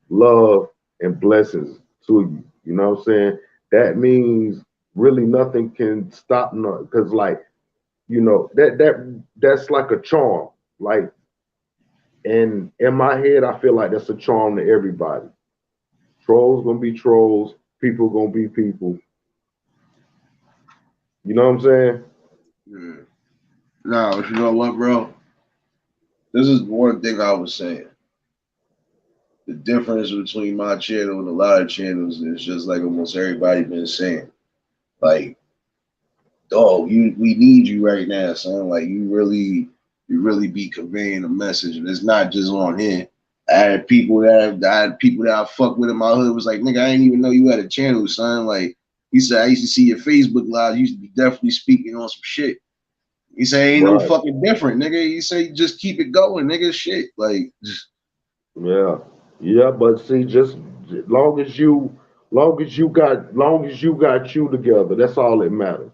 love, and blessings to you. You know what I'm saying? That means really nothing can stop nothing. Cause like You know, that's like a charm. Like, and in my head, I feel like that's a charm to everybody. Trolls gonna be trolls, people gonna be people. You know what I'm saying? Yeah. Now, you know what, bro? This is one thing I was saying. The difference between my channel and a lot of channels is just like almost everybody been saying. Like, oh, we need you right now, son. Like you really be conveying a message, and it's not just on here. I had people that I fuck with in my hood was like, nigga, I didn't even know you had a channel, son. Like he said, I used to see your Facebook live. You used to be definitely speaking on some shit. He say ain't no Right. fucking different, nigga. He say just keep it going, nigga. Shit, like Yeah. Yeah, but see, just long as you got you together, that's all that matters.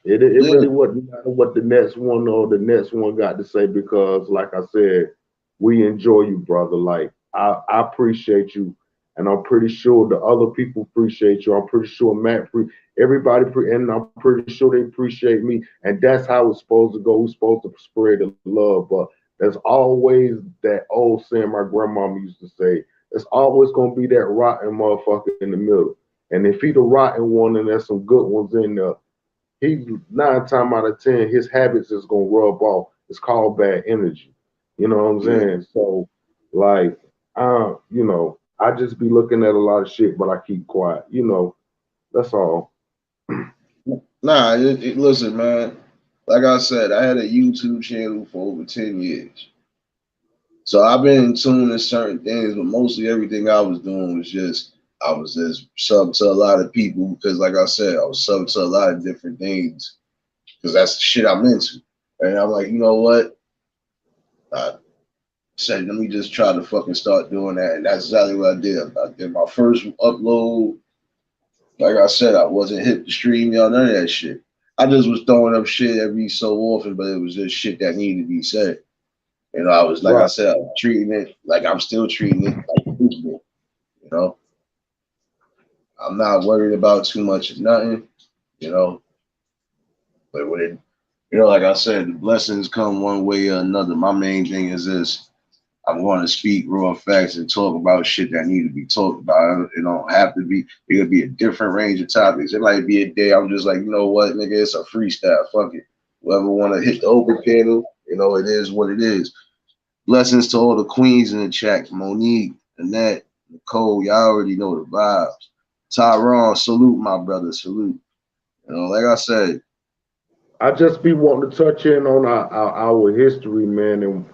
It yeah, really wouldn't matter what the next one or the next one got to say because, like I said, we enjoy you, brother. Like I appreciate you, and I'm pretty sure the other people appreciate you. I'm pretty sure and I'm pretty sure they appreciate me. And that's how it's supposed to go. We're supposed to spread the love, but there's always that old saying my grandmama used to say. There's always gonna be that rotten motherfucker in the middle. And if he the rotten one and there's some good ones in there, he 9 times out of 10, his habits is gonna rub off. It's called bad energy. You know what I'm yeah. saying? So, like, I just be looking at a lot of shit, but I keep quiet. That's all. Nah, listen, man. Like I said, I had a YouTube channel for over 10 years. So I've been in tune to certain things, but mostly everything I was doing was just I was just sub to a lot of people because, like I said, I was sub to a lot of different things because that's the shit I'm into. And I'm like, you know what? I said, let me just try to fucking start doing that, and that's exactly what I did. I did my first upload. Like I said, I wasn't hit the stream, y'all, none of that shit. I just was throwing up shit every so often, but it was just shit that needed to be said. You know, I was like I Right. said, I was treating it like I'm still treating it like football. You know, I'm not worried about too much of nothing. You know, but when it, like I said, the blessings come one way or another. My main thing is this: I'm going to speak raw facts and talk about shit that need to be talked about. It don't have to be. It could be a different range of topics. It might be a day I'm just like, you know what, nigga, it's a freestyle. Fuck it. Whoever want to hit the open panel, it is what it is. Blessings to all the queens in the chat. Monique, Annette, Nicole, y'all already know the vibes. Tyrone, salute my brother, salute. Like I said, I just be wanting to touch in on our history, man, and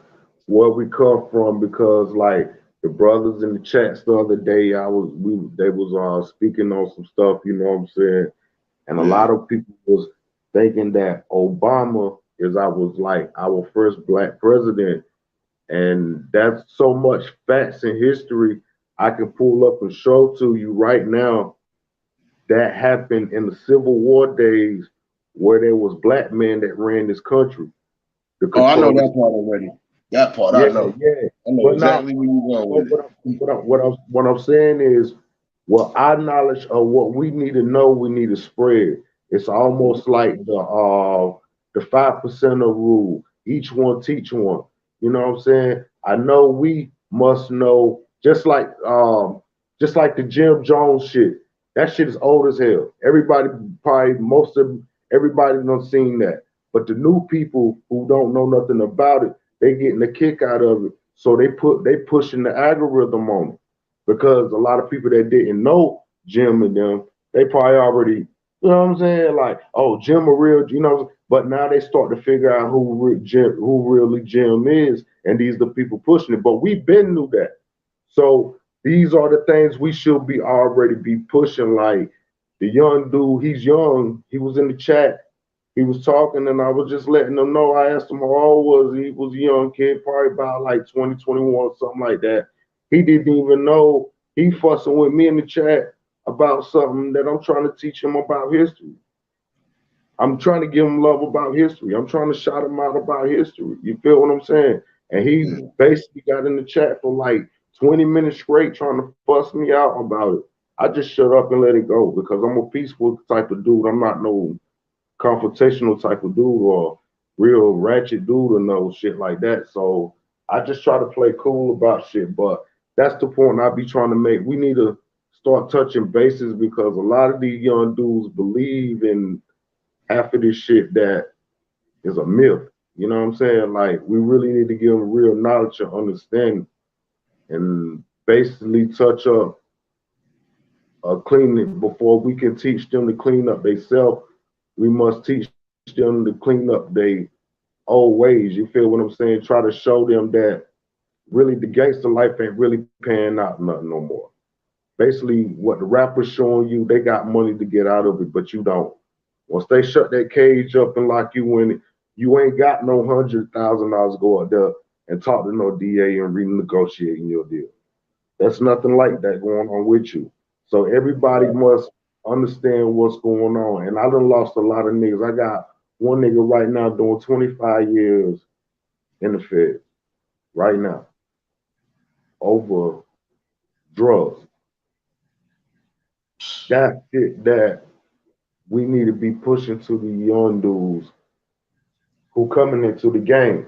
where we come from because, like, the brothers in the chats the other day, they was speaking on some stuff. You know what I'm saying? And a yeah. lot of people was thinking that Obama is our first black president, and that's so much facts in history I can pull up and show to you right now that happened in the Civil War days where there was black men that ran this country to Oh, I know control that this. part already. That part I Yeah, know. yeah. I know But now, exactly where you going with it. what I'm saying is, well, our knowledge of what we need to know, we need to spread. It's almost like the 5% rule. Each one teach one. You know what I'm saying? I know we must know, just like the Jim Jones shit. That shit is old as hell. Everybody probably most of everybody done seen that. But the new people who don't know nothing about it, they getting a kick out of it. So they pushing the algorithm on it because a lot of people that didn't know Jim and them, they probably already, you know what I'm saying? Like, oh, Jim a real, but now they start to figure out who really Jim is, and these are the people pushing it. But we've been knew that. So these are the things we should be already be pushing. Like the young dude, he's young. He was in the chat. He was talking, and I was just letting him know. I asked him how old was he? He was a young kid, probably about like 20, 21, something like that. He didn't even know. He fussing with me in the chat about something that I'm trying to teach him about history. I'm trying to give him love about history. I'm trying to shout him out about history. You feel what I'm saying? And he Yeah. basically got in the chat for like 20 minutes straight trying to fuss me out about it. I just shut up and let it go because I'm a peaceful type of dude. I'm not no confrontational type of dude or real ratchet dude or no shit like that. So I just try to play cool about shit. But that's the point I be trying to make. We need to start touching bases because a lot of these young dudes believe in half of this shit that is a myth. You know what I'm saying? Like we really need to give them real knowledge and understanding and basically touch up cleaning before we can teach them to clean up themselves. We must teach them to clean up their old ways. You feel what I'm saying? Try to show them that really the gangster life ain't really paying out nothing no more. Basically, what the rappers showing you, they got money to get out of it, but you don't. Once they shut that cage up and lock you in, you ain't got no $100,000 to go out there and talk to no DA and renegotiating your deal. That's nothing like that going on with you. So everybody must understand what's going on. And I done lost a lot of niggas. I got one nigga right now doing 25 years in the Fed right now over drugs. That's it that we need to be pushing to the young dudes who coming into the game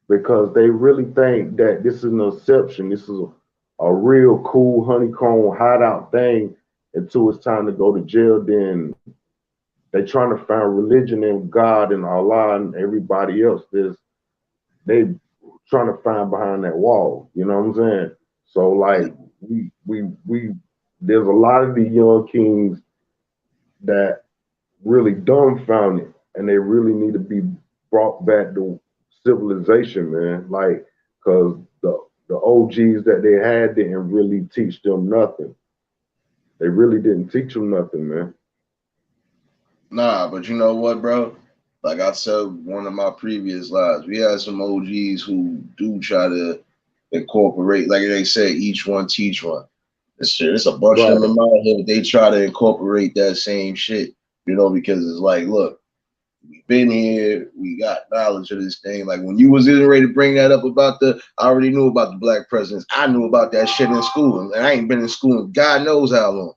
because they really think that this is an exception. This is a real cool honeycomb hideout thing until it's time to go to jail. Then they trying to find religion in God and Allah and everybody else. They trying to find behind that wall. You know what I'm saying? So like we there's a lot of the young kings that really dumbfounded and they really need to be brought back to civilization, man. Like, cause the OGs that they had didn't really teach them nothing. They really didn't teach them nothing, man. Nah, but you know what, bro? Like I said, one of my previous lives, we had some OGs who do try to incorporate, like they say, each one teach one. It's a bunch of them in my head. They try to incorporate that same shit, you know, because it's like, look, we've been here, we got knowledge of this thing. Like when you was getting ready to bring that up about I already knew about the black presidents. I knew about that shit in school, and I ain't been in school in God knows how long.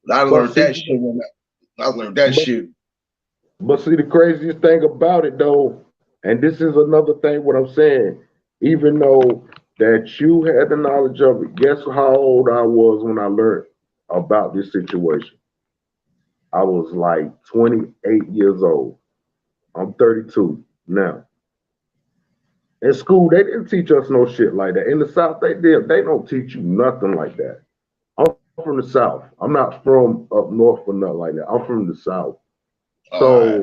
But I learned that shit when I learned that shit. But see, the craziest thing about it, though, and this is another thing, what I'm saying, even though that you had the knowledge of it, guess how old I was when I learned about this situation? I was like 28 years old. I'm 32 now. In school, they didn't teach us no shit like that. In the South, they did. They don't teach you nothing like that. I'm from the South. I'm not from up north or nothing like that. I'm from the South. So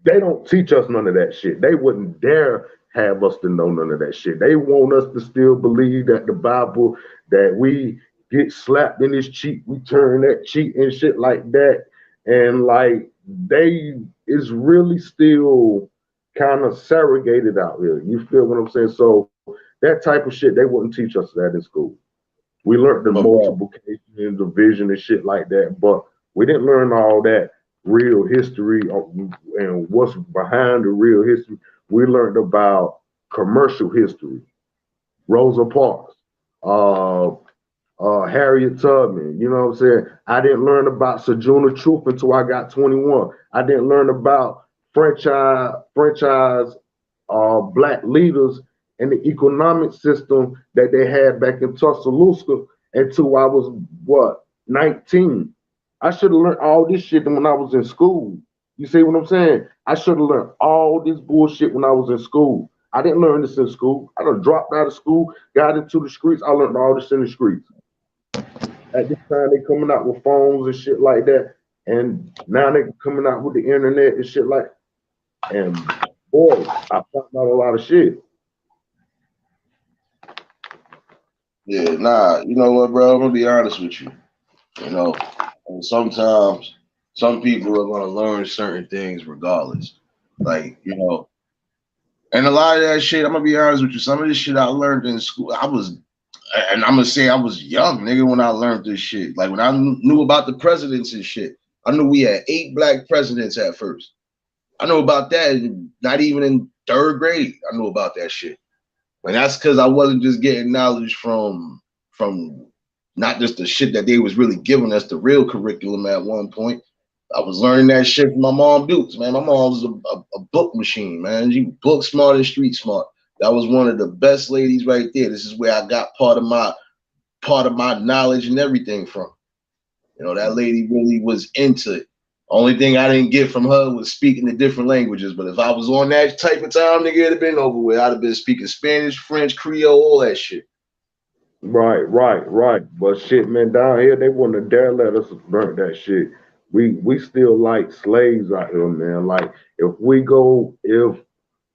they don't teach us none of that shit. They wouldn't dare have us to know none of that shit. They want us to still believe that the Bible, that we get slapped in this cheek, we turn that cheek and shit like that. And like they is really still kind of segregated out here. You feel what I'm saying? So that type of shit, they wouldn't teach us that in school. We learned the multiplication and division and shit like that, but we didn't learn all that real history and what's behind the real history. We learned about commercial history, Rosa Parks, Harriet Tubman. You know what I'm saying? I didn't learn about Sojourner Truth until I got 21. I didn't learn about franchise black leaders and the economic system that they had back in Tuscaloosa until I was 19. I should have learned all this shit when I was in school. You see what I'm saying? I should have learned all this bullshit when I was in school. I didn't learn this in school. I done dropped out of school, got into the streets. I learned all this in the streets. At this time, they coming out with phones and shit like that. And now they coming out with the internet and shit like that. And boy, I found out a lot of shit. Yeah, nah, you know what, bro? I'm gonna be honest with you. You know, and sometimes some people are gonna learn certain things regardless. Like, you know, and a lot of that shit, I'm gonna be honest with you, some of this shit I learned in school, and I'm gonna say I was young, nigga, when I learned this shit. Like when I knew about the presidents and shit, I knew we had 8 black presidents at first. I knew about that, not even in 3rd grade. I knew about that shit. And that's because I wasn't just getting knowledge from not just the shit that they was really giving us, the real curriculum at one point. I was learning that shit from my mom Dukes, man. My mom was a book machine, man. She book smart and street smart. That was one of the best ladies right there. This is where I got part of my knowledge and everything from. You know, that lady really was into it. Only thing I didn't get from her was speaking the different languages. But if I was on that type of time, nigga, it'd have been over with. I'd have been speaking Spanish, French, Creole, all that shit. Right. But shit, man, down here they wouldn't have dare let us burn that shit. We still like slaves out here, man. Like if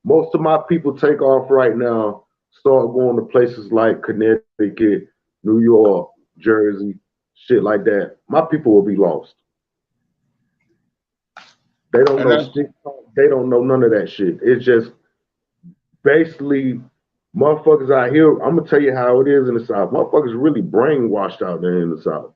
most of my people take off right now, start going to places like Connecticut, New York, Jersey, shit like that, my people will be lost. They don't And know that's stick talk, they don't know none of that shit. It's just basically motherfuckers out here. I'm gonna tell you how it is in the South. Motherfuckers really brainwashed out there in the South.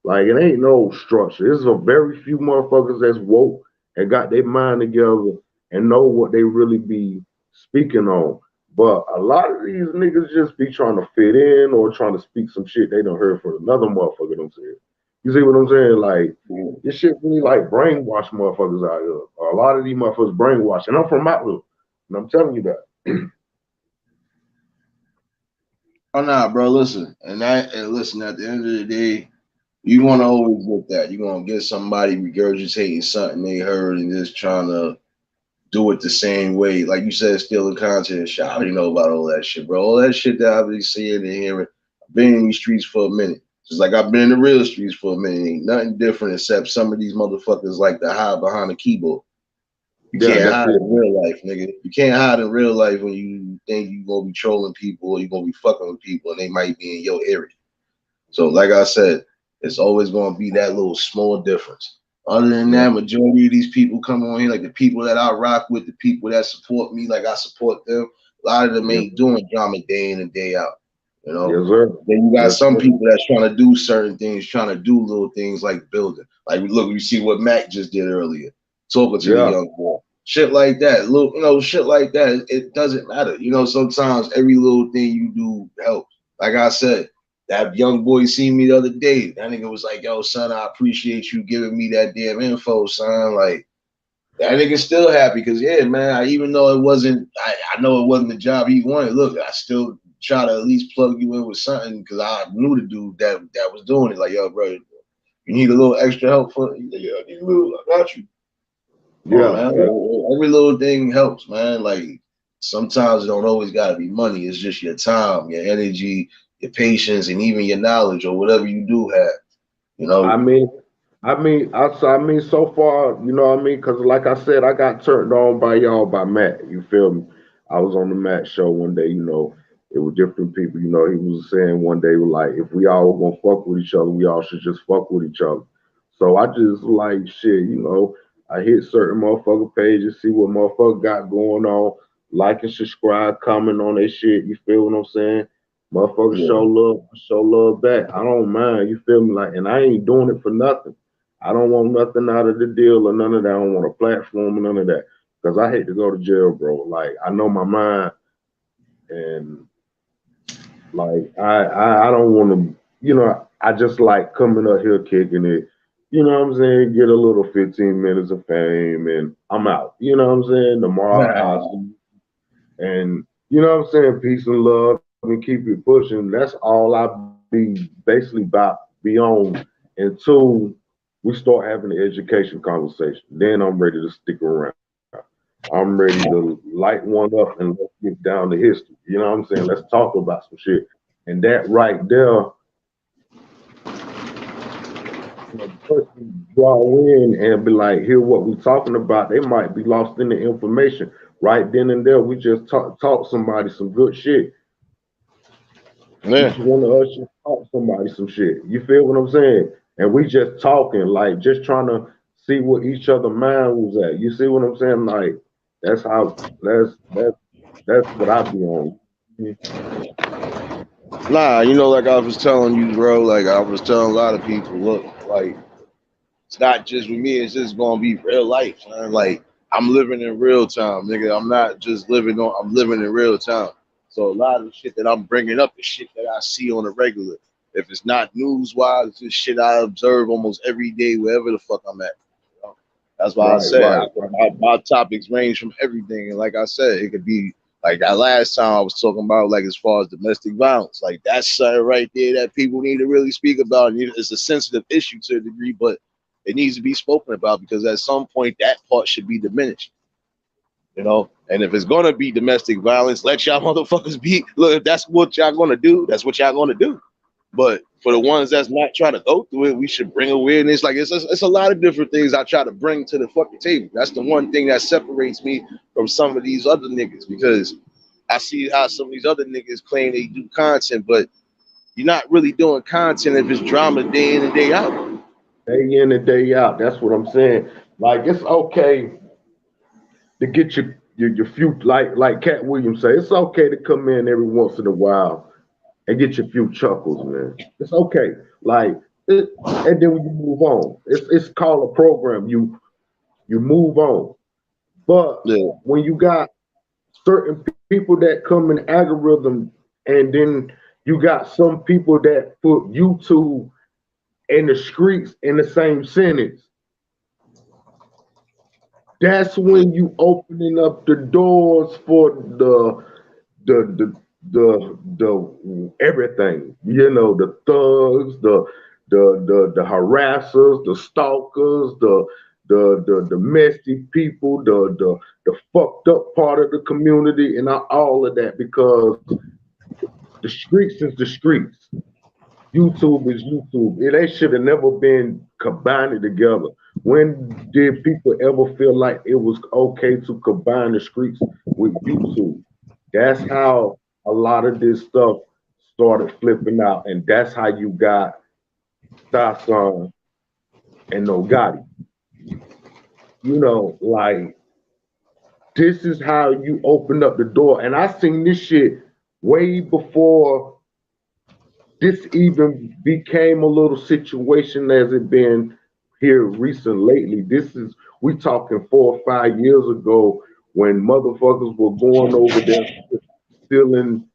Like it ain't no structure. There's a very few motherfuckers that's woke and got their mind together and know what they really be speaking on. But a lot of these niggas just be trying to fit in or trying to speak some shit they done heard from another motherfucker done said. You see what I'm saying? Like this shit really like brainwash motherfuckers out here. A lot of these motherfuckers brainwash. And I'm from out here. And I'm telling you that. oh nah, bro. Listen, listen. At the end of the day, you want to always get that. You want to get somebody regurgitating something they heard and just trying to do it the same way. Like you said, stealing content. Shit, I already know about all that shit, bro. All that shit that I've been seeing and hearing. I've been in these streets for a minute. Just like I've been in the real streets for a minute. Ain't nothing different except some of these motherfuckers like to hide behind the keyboard. You Yeah, can't that's hide it. in real life, nigga. You can't hide in real life when you think you're gonna be trolling people or you're gonna be fucking with people and they might be in your area. So, like I said, it's always gonna be that little small difference. Other than Yeah. that, majority of these people come on here, like the people that I rock with, the people that support me, like I support them. A lot of them Yes, ain't doing drama day in and day out. You know. yes, sir. Then you got Yes, some sir. people that's trying to do certain things, trying to do little things like building. Like look, you see what Mac just did earlier, talking to the Yeah. young boy. Shit like that, little, shit like that. It doesn't matter. Sometimes every little thing you do helps. Like I said, that young boy seen me the other day. That nigga was like, "Yo, son, I appreciate you giving me that damn info, son." Like that nigga still happy because yeah, man. Even though it wasn't, I know it wasn't the job he wanted. Look, I still try to at least plug you in with something because I knew the dude that was doing it. Like, yo, bro, you need a little extra help for? He's like, yeah, I need a little. I got you. Oh Yeah. man, Yeah. every little thing helps, man. Like sometimes it don't always gotta be money. It's just your time, your energy, your patience, and even your knowledge or whatever you do have. You I know, mean, so far, you know what I mean? Because, like I said, I got turned on by y'all by Matt. You feel me? I was on the Matt show one day, it was different people. He was saying one day, like, if we all gonna fuck with each other, we all should just fuck with each other. So I just like shit, I hit certain motherfucker pages, see what motherfucker got going on, like and subscribe, comment on their shit. You feel what I'm saying? Motherfuckers yeah, show love back. I don't mind. You feel me? Like, and I ain't doing it for nothing. I don't want nothing out of the deal or none of that. I don't want a platform or none of that. Because I hate to go to jail, bro. Like, I know my mind, and like I don't want to, I just like coming up here kicking it. You know what I'm saying? Get a little 15 minutes of fame and I'm out. You know what I'm saying? Tomorrow I'll nah, see. And you know what I'm saying? Peace and love and keep it pushing. That's all I be basically about be on until we start having the education conversation. Then I'm ready to stick around. I'm ready to light one up and let's get down to history. You know what I'm saying? Let's talk about some shit. And that right there, the person draw in and be like, hear what we talking about. They might be lost in the information. Right then and there, we just talk somebody some good shit. yeah. Each one of us should talk somebody some shit. You feel what I'm saying? And we just talking, like just trying to see what each other mind was at. You see what I'm saying? Like that's how that's what I be on. Nah, like I was telling you, bro. Like I was telling a lot of people, look, like it's not just with me. It's just gonna be real life, man. Like I'm living in real time, nigga. I'm not just living on. I'm living in real time. So a lot of the shit that I'm bringing up is shit that I see on a regular. If it's not news wise, it's just shit I observe almost every day, wherever the fuck I'm at. That's why I said my topics range from everything. And like I said, it could be like that last time I was talking about, like as far as domestic violence, like that's something right there that people need to really speak about. And it's a sensitive issue to a degree, but it needs to be spoken about because at some point that part should be diminished. You know, and if it's gonna be domestic violence, let y'all motherfuckers be. Look, if that's what y'all gonna do, that's what y'all gonna do. But for the ones that's not trying to go through it, we should bring awareness. Like it's a lot of different things I try to bring to the fucking table. That's the one thing that separates me from some of these other niggas because I see how some of these other niggas claim they do content, but you're not really doing content if it's drama day in and day out. Day in and day out. That's what I'm saying. Like it's okay to get your few like Cat Williams say, it's okay to come in every once in a while and get your few chuckles, man. It's okay. Like and then when you move on. It's called a program. You move on. But Yeah. when you got certain people that come in algorithm and then you got some people that put YouTube and the streets in the same sentence, that's when you opening up the doors for the everything. You know, the thugs, the harassers, the stalkers, the messy people, the fucked up part of the community, and all of that because the streets is the streets. YouTube is YouTube. They should have never been combined together. When did people ever feel like it was okay to combine the streets with YouTube? That's how a lot of this stuff started flipping out, and that's how you got Sasan and No Gotti. You know, like this is how you open up the door. And I seen this shit way before this even became a little situation as it been here recent lately. This is we talking 4 or 5 years ago when motherfuckers were going over there stealing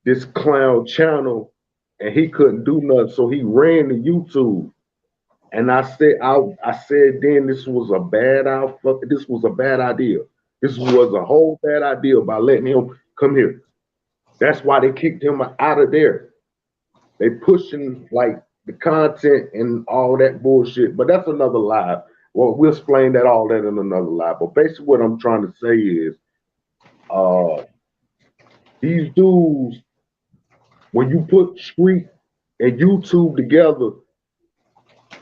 this clown channel and he couldn't do nothing. So he ran to YouTube. And I said then this was a bad idea. This was a whole bad idea by letting him come here. That's why they kicked him out of there. They pushing like the content and all that bullshit, but that's another live. Well, we'll explain that all that in another live. But basically, what I'm trying to say is, these dudes, when you put street and YouTube together,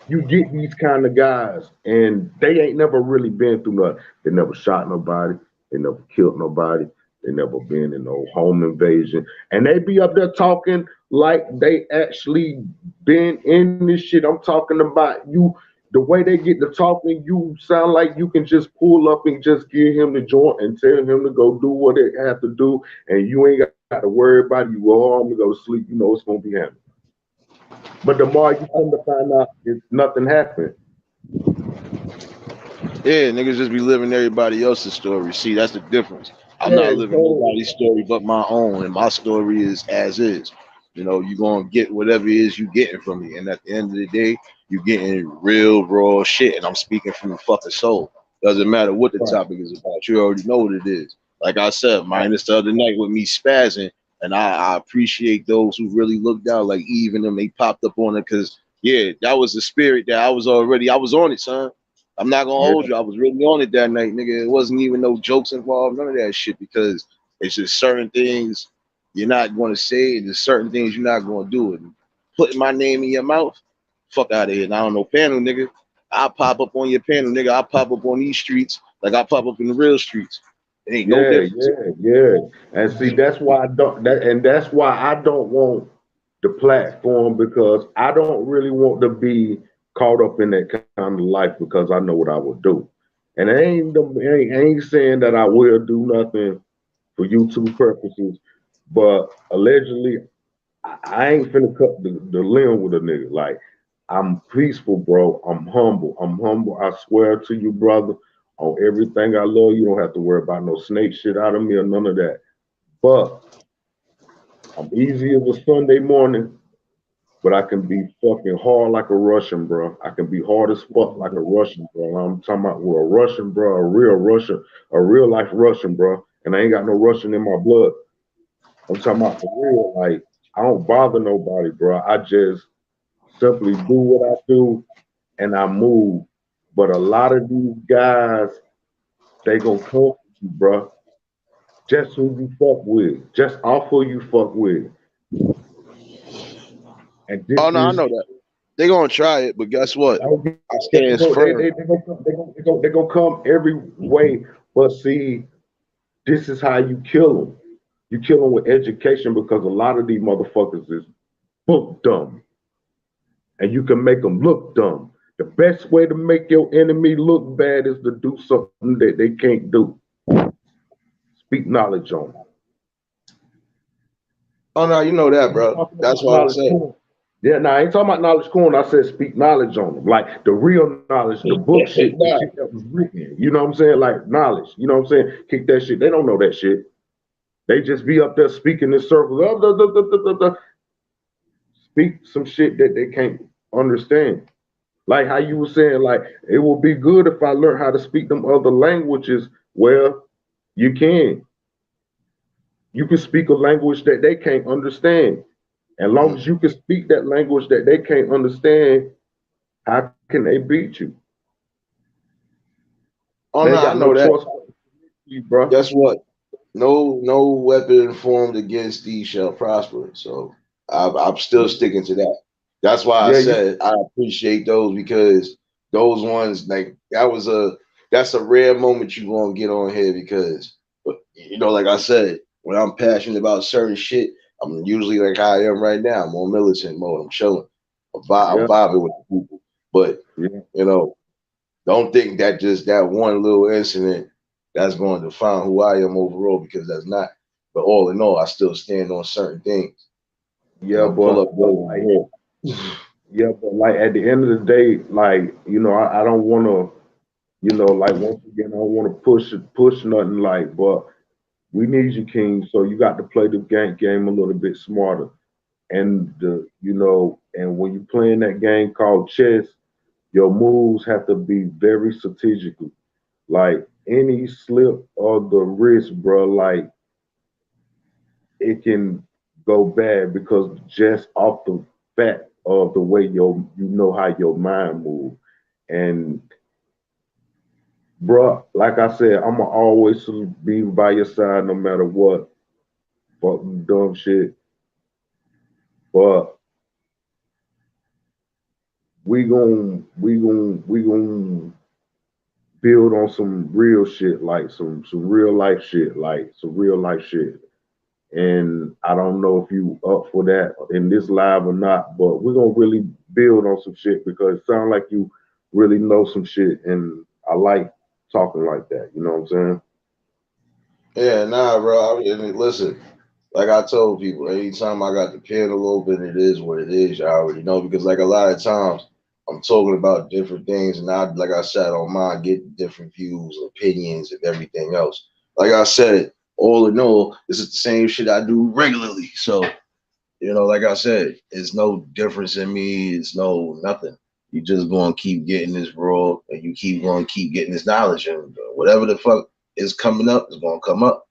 you get these kind of guys, and they ain't never really been through nothing. They never shot nobody. They never killed nobody. They never been in no home invasion. And they be up there talking like they actually been in this shit. I'm talking about you. The way they get to talking, you sound like you can just pull up and just give him the joint and tell him to go do what they have to do, and you ain't got to worry about it. You go home and go to sleep. You know it's gonna be happening. But the more you come to find out, nothing happened. Yeah, niggas just be living everybody else's story. See, that's the difference. I'm Yeah, not living nobody's story but my own, and my story is as is. You know, you're gonna get whatever it is you getting from me, and at the end of the day, you getting real raw shit, and I'm speaking from the fucking soul. Doesn't matter what the right, topic is about. You already know what it is. Like I said, right, minus the other night with me spazzing, and I appreciate those who really looked out, like even them, they popped up on it, because yeah, that was the spirit that I was on it, son. I'm not gonna hold yeah, you. I was really on it that night, nigga. It wasn't even no jokes involved, none of that shit, because it's just certain things you're not gonna say, and there's certain things you're not gonna do. And putting my name in your mouth, fuck out of here. And I don't know, panel, nigga. I pop up on your panel, nigga. I pop up on these streets like I pop up in the real streets. It ain't no yeah, difference. yeah, yeah. And see, that's why I don't. And that's why I don't want the platform because I don't really want to be caught up in that kind of life because I know what I would do. And I ain't saying that I will do nothing for YouTube purposes, but allegedly I ain't finna cut the limb with a nigga. Like, I'm peaceful, bro. I'm humble. I'm humble. I swear to you, brother, on everything I love, you don't have to worry about no snake shit out of me or none of that. But I'm easy as a Sunday morning but I can be fucking hard like a Russian, bro. I can be hard as fuck like a Russian, bro. I'm talking about a Russian, bro, a real Russian, a real life Russian, bro. And I ain't got no Russian in my blood. I'm talking about for real. Like, I don't bother nobody, bro. I just simply do what I do and I move. But a lot of these guys, they gonna come for you, bro. Just who you fuck with. Just off who you fuck with. And this Oh no, I is know that. They're gonna try it, but guess what? I they stand go, firm. they gonna come every way. But see, this is how you kill them. You kill them with education because a lot of these motherfuckers is book dumb, and you can make them look dumb. The best way to make your enemy look bad is to do something that they can't do. Speak knowledge on them. Oh no, you know that, bro. That's why I said. Yeah, now I ain't talking about knowledge corn. I said speak knowledge on them. Like the real knowledge, the book shit, the shit that was written. You know what I'm saying? Like knowledge. You know what I'm saying? Kick that shit. They don't know that shit. They just be up there speaking in circles. Speak some shit that they can't understand. Like how you were saying, like it would be good if I learned how to speak them other languages. Well, you can. You can speak a language that they can't understand. As long as you can speak that language that they can't understand, how can they beat you? Oh They no, I got know no that. choice, bro. Guess what? No weapon formed against thee shall prosper. So I'm still sticking to that. That's why I Yeah, said I appreciate those because those ones like that's a rare moment you gonna get on here because you know, like I said, when I'm passionate about certain shit, I'm usually like how I am right now. I'm on militant mode. I'm chilling. I'm yeah, vibing with the people. But yeah. you know, don't think that just that one little incident that's going to define who I am overall because that's not. But all in all, I still stand on certain things. You Yeah, know, pull but up like, those. yeah, but like at the end of the day, like I don't want to, like once again, I don't want to push nothing. Like, but we need you, King. So you got to play the game a little bit smarter. And and when you're playing that game called chess, your moves have to be very strategical. Like any slip of the wrist, bro, like it can go bad because just off the fact of the way how your mind moves. And bro, like I said, I'ma always be by your side no matter what. Fucking dumb shit. But we gon' build on some real shit, like some real life shit, like some real life shit. And I don't know if you up for that in this live or not, but we're gonna really build on some shit because it sounds like you really know some shit, and I like talking like that. You know what I'm saying? Yeah, nah, bro. I mean, listen, like I told people, anytime I got the pen a little bit, it is what it is. You already know because like a lot of times I'm talking about different things, and like I said, I don't mind getting different views, opinions, and everything else. Like I said, all in all, this is the same shit I do regularly. So you know, like I said, it's no difference in me. It's no nothing. You just gonna keep getting this raw, and you keep going to keep getting this knowledge, and whatever the fuck is coming up is gonna come up.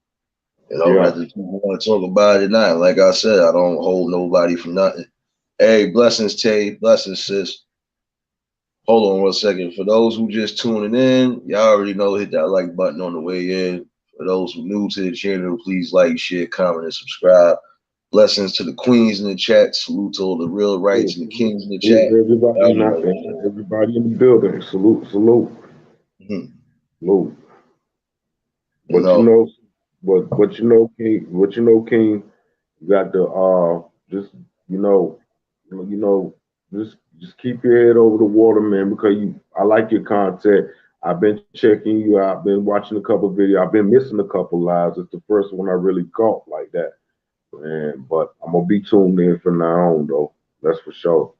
You know, Yeah. whether people want to talk about it or not. Like I said, I don't hold nobody from nothing. Hey, blessings, Tay. Blessings, sis. Hold on one second. For those who just tuning in, y'all already know, hit that like button on the way in. For those who new to the channel, please like, share, comment, and subscribe. Blessings to the queens in the chat. Salute to all the real rights and the kings in the chat. Everybody in the building. Salute, salute, salute. You But know, King, King, you got to just you know, just keep your head over the water, man, because I like your content. I've been checking you out, I've been watching a couple of videos, I've been missing a couple lives. It's the first one I really caught like that. But I'm gonna be tuned in from now on though. That's for sure.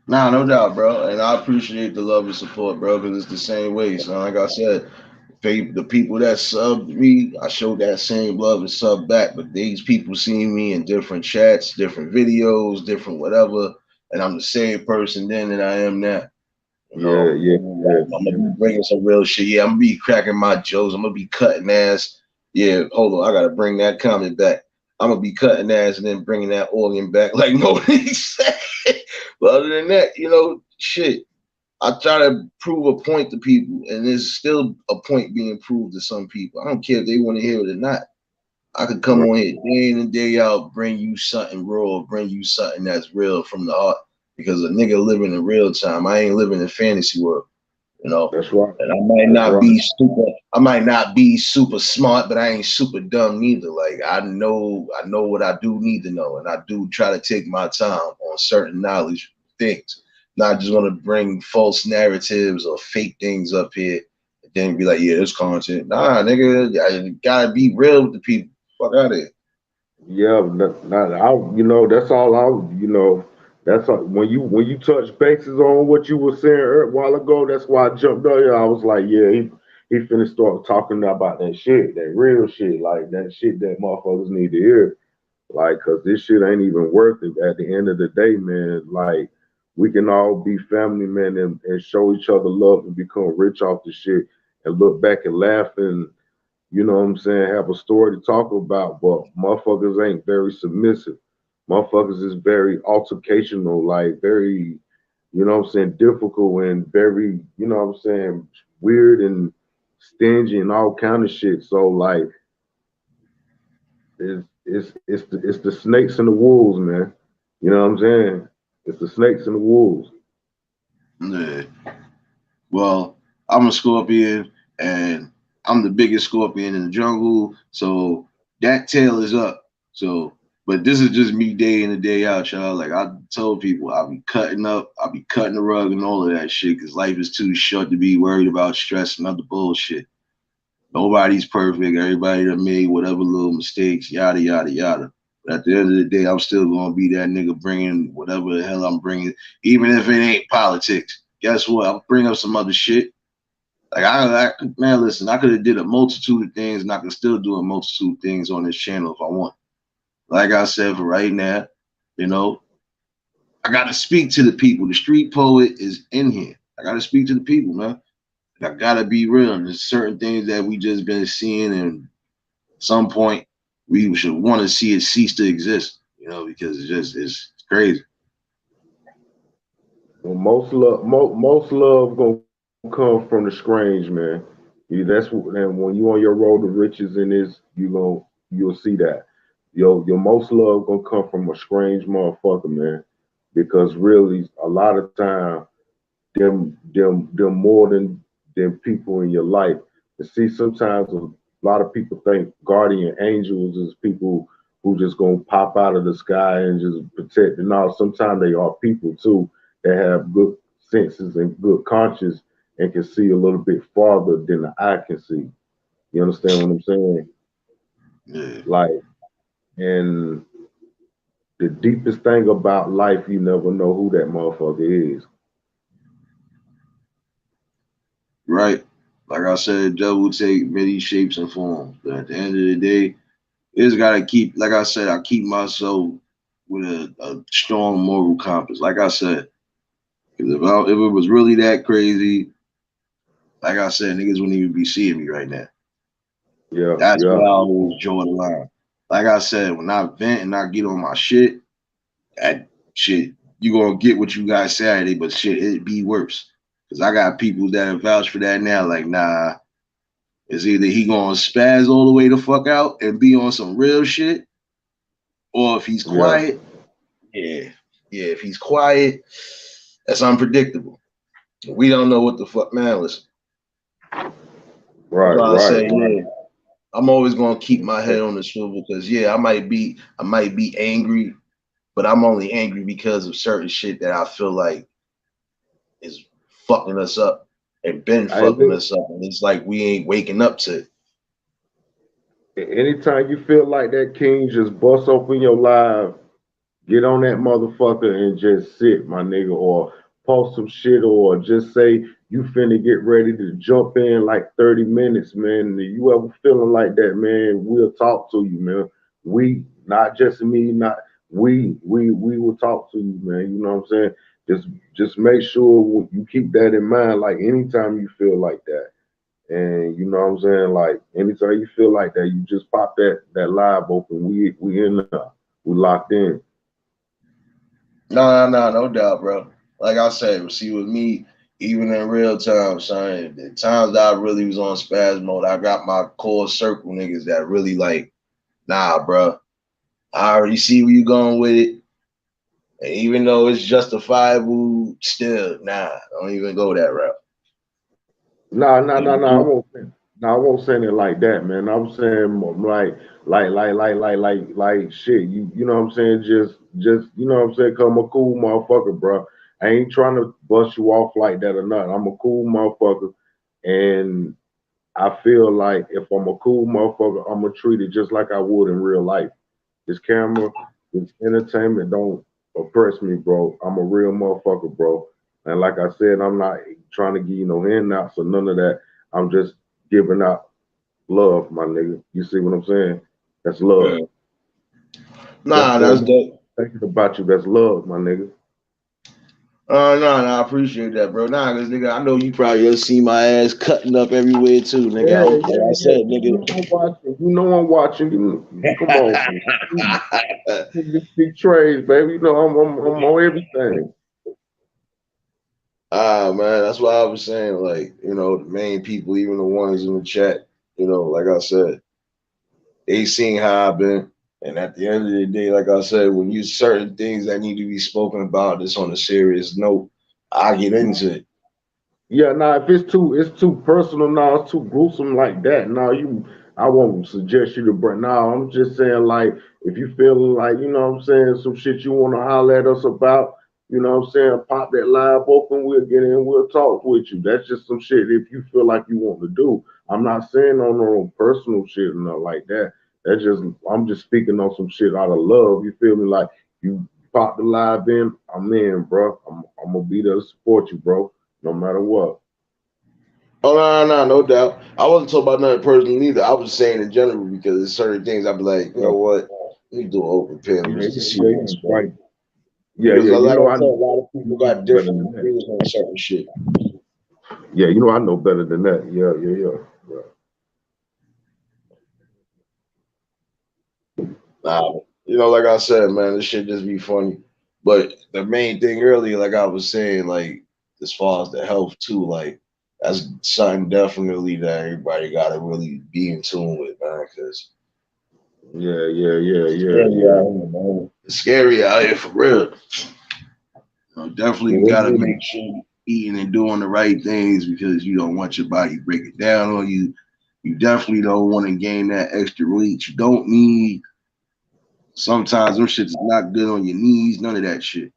nah, no doubt, bro. And I appreciate the love and support, bro, because it's the same way. So, like I said, the people that subbed me, I showed that same love and sub back. But these people see me in different chats, different videos, different whatever, and I'm the same person then that I am now. You Yeah, know, yeah, yeah, I'm gonna yeah. be bringing some real shit. Yeah, I'm gonna be cracking my jokes. I'm gonna be cutting ass. Yeah, hold on, I gotta bring that comment back. I'm gonna be cutting ass and then bringing that organ back, like Monique said. But other than that, shit. I try to prove a point to people, and there's still a point being proved to some people. I don't care if they want to hear it or not. I could come Right. on here day in and day out, bring you something raw, bring you something that's real from the heart. Because a nigga living in real time, I ain't living in fantasy world, you know. That's right. And That's right. I might not be super smart, but I ain't super dumb neither. Like I know what I do need to know, and I do try to take my time on certain knowledge things. Not just want to bring false narratives or fake things up here, and then be like, yeah, this content. Nah, nigga, I gotta be real with the people. Fuck out of here. Yeah, that's all that's all, when you touch bases on what you were saying a while ago. That's why I jumped on here. I was like, yeah, he finna start talking about that shit, that real shit, like that shit that motherfuckers need to hear. Like, cause this shit ain't even worth it at the end of the day, man. Like, we can all be family, man, and show each other love and become rich off the shit and look back and laugh and what I'm saying, have a story to talk about, but motherfuckers ain't very submissive. Motherfuckers is very altercational, like very, what I'm saying, difficult and very, what I'm saying, weird and stingy and all kind of shit. So like it's the snakes and the wolves, man. You know what I'm saying? It's the snakes and the wolves. Yeah. Well, I'm a scorpion, and I'm the biggest scorpion in the jungle. So that tail is up. So, but this is just me day in and day out, y'all. Like I told people, I'll be cutting up, I'll be cutting the rug and all of that shit, because life is too short to be worried about stress and other bullshit. Nobody's perfect. Everybody done made whatever little mistakes, yada yada yada. But at the end of the day, I'm still gonna be that nigga bringing whatever the hell I'm bringing, even if it ain't politics. Guess what? I'll bring up some other shit. Like man, listen, I could have did a multitude of things, and I can still do a multitude of things on this channel if I want. Like I said, for right now, you know, I gotta speak to the people. The street poet is in here. I gotta speak to the people, man. I gotta be real. And there's certain things that we just been seeing, and some point we should want to see it cease to exist. Because it's crazy. Well, most love gonna come from the strange, man. And when you on your road to riches in this, you'll see that. Your most love gonna come from a strange motherfucker, man. Because really, a lot of time, them more than people in your life. And see, sometimes a lot of people think guardian angels is people who just gonna pop out of the sky and just protect. And now sometimes they are people too that have good senses and good conscience and can see a little bit farther than the eye can see. You understand what I'm saying? Yeah. Like, and the deepest thing about life, you never know who that motherfucker is. Right. Like I said, devil will take many shapes and forms. But at the end of the day, it's gotta keep, like I said, I keep myself with a strong moral compass. Like I said, because if it was really that crazy, like I said, niggas wouldn't even be seeing me right now. Yeah, That's yeah, what I always draw the line. Like I said, when I vent and I get on my shit, that shit, you gonna get what you got Saturday, but shit, it be worse. Cause I got people that vouch for that now. Like, nah, it's either he gonna spaz all the way the fuck out and be on some real shit, or if he's yeah. quiet, yeah, yeah. If he's quiet, that's unpredictable. We don't know what the fuck, man. Listen, that's Right, why I right, say, right. yeah, I'm always gonna keep my head on the swivel because yeah, I might be angry, but I'm only angry because of certain shit that I feel like is fucking us up and been I fucking look, us up, and it's like we ain't waking up to it. anytime you feel like that king, just bust open your live, get on that motherfucker and just sit, my nigga, or post some shit, or just say you finna get ready to jump in like 30 minutes, man. If you ever feeling like that, man, we'll talk to you, man. We, not just me, not we will talk to you, man. You know what I'm saying? Just make sure you keep that in mind, like anytime you feel like that. And you know what I'm saying? Like anytime you feel like that, you just pop that live open. We in there. We locked in. No doubt, bro. Like I said, see with me, even in real time, son, the times that I really was on spaz mode, I got my core circle niggas that really like, nah, bro. I already see where you going with it. And even though it's justifiable, still, nah, don't even go that route. No. I won't say it like that, man. I was saying more like shit. You know what I'm saying? Just you know what I'm saying? 'Cause I'm a cool motherfucker, bro. I ain't trying to bust you off like that or nothing. I'm a cool motherfucker, and I feel like if I'm a cool motherfucker, I'm gonna treat it just like I would in real life. This camera, this entertainment don't oppress me, bro. I'm a real motherfucker, bro. And like I said, I'm not trying to give you no handouts or none of that. I'm just giving out love, my nigga. You see what I'm saying? That's love. Yeah. That's Nah, what that's I'm dope. thinking about you. That's love, my nigga. No, I appreciate that, bro. Nah, cause nigga, I know you probably just see my ass cutting up everywhere too, nigga. Like I said, You know I'm watching. You know I'm watching. Come on. nigga. Just big trades, baby. You know I'm on everything. Man, that's why I was saying, like, you know, the main people, even the ones in the chat, you know, like I said, they seen how I've been. And at the end of the day, like I said, when you certain things that need to be spoken about this on a serious note, I get into it. Yeah, now if it's too personal, now it's too gruesome like that. Now I won't suggest you to bring. Now I'm just saying, like, if you feel like, you know what I'm saying, some shit you want to holler at us about, you know what I'm saying, pop that live open, we'll get in, we'll talk with you. That's just some shit if you feel like you want to do. I'm not saying on no personal shit or nothing like that. I'm just speaking on some shit out of love. You feel me? Like you pop the live I'm in, bro. I'm gonna be there to support you, bro, no matter what. Oh no doubt. I wasn't talking about nothing personal either. I was saying in general because there's certain things I'd be like, you know what? Let me do an open panel just to see what's Right. going. Yeah, Because yeah. like You know, I I said, a know lot of people got better than different that. views on certain shit. Yeah, you know, I know better than that. Yeah. You know, like I said, man, this shit just be funny. But the main thing earlier, like I was saying, like as far as the health too, like that's something definitely that everybody gotta really be in tune with, man. Because it's scary out here for real. You know, definitely Yeah, gotta make sure you're eating and doing the right things because you don't want your body breaking down on you. You definitely don't want to gain that extra weight. You don't need. Sometimes them shit's not good on your knees. None of that shit.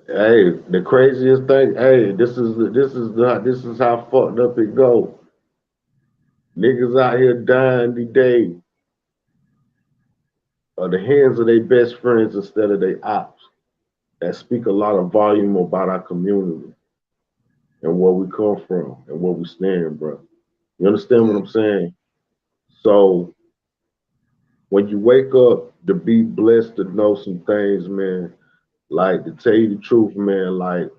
hey, the craziest thing, hey, this is how fucked up it go. Niggas out here dying today are the hands of their best friends instead of their ops. That speak a lot of volume about our community and where we come from and where we stand, bro. You understand what Yeah. I'm saying? So when you wake up to be blessed to know some things, man, like to tell you the truth, man, like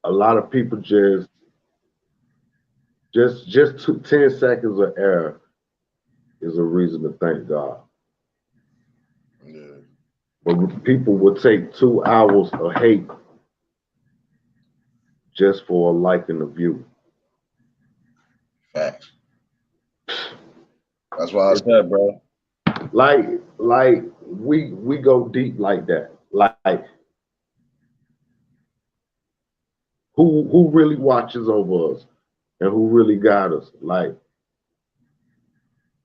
a lot of people just 10 seconds of error is a reason to thank God. Yeah. But people will take 2 hours of hate just for a like and a view. Facts. That's why I said, bro. Like we go deep like that. Like who really watches over us and who really got us? Like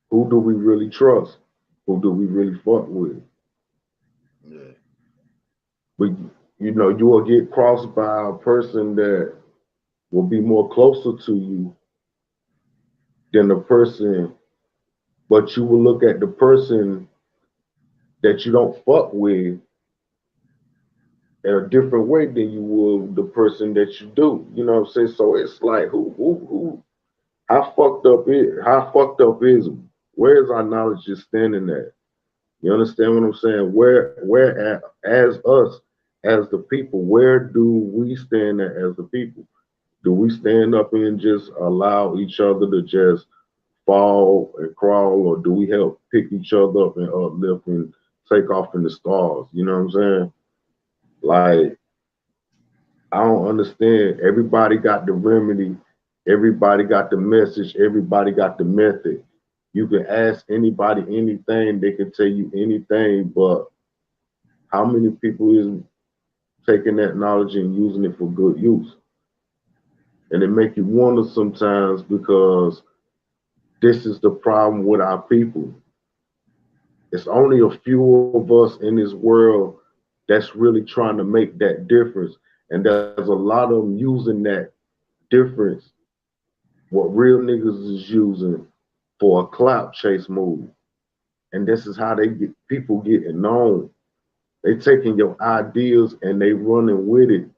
who do we really trust? Who do we really fuck with? Yeah. But you know, you will get crossed by a person that will be more closer to you than the person, but you will look at the person that you don't fuck with in a different way than you would the person that you do. You know what I'm saying? So it's like who how fucked up is where is our knowledge just standing at? You understand what I'm saying? As us, as the people, where do we stand at as the people? Do we stand up and just allow each other to just fall and crawl, or do we help pick each other up and uplift and take off in the stars? You know what I'm saying? Like, I don't understand. Everybody got the remedy, everybody got the message, everybody got the method. You can ask anybody anything, they can tell you anything, but how many people is taking that knowledge and using it for good use? And it make you wonder sometimes because this is the problem with our people. It's only a few of us in this world that's really trying to make that difference. And there's a lot of them using that difference, what real niggas is using for a clout chase move. And this is how they get people getting known. They taking your ideas and they running with it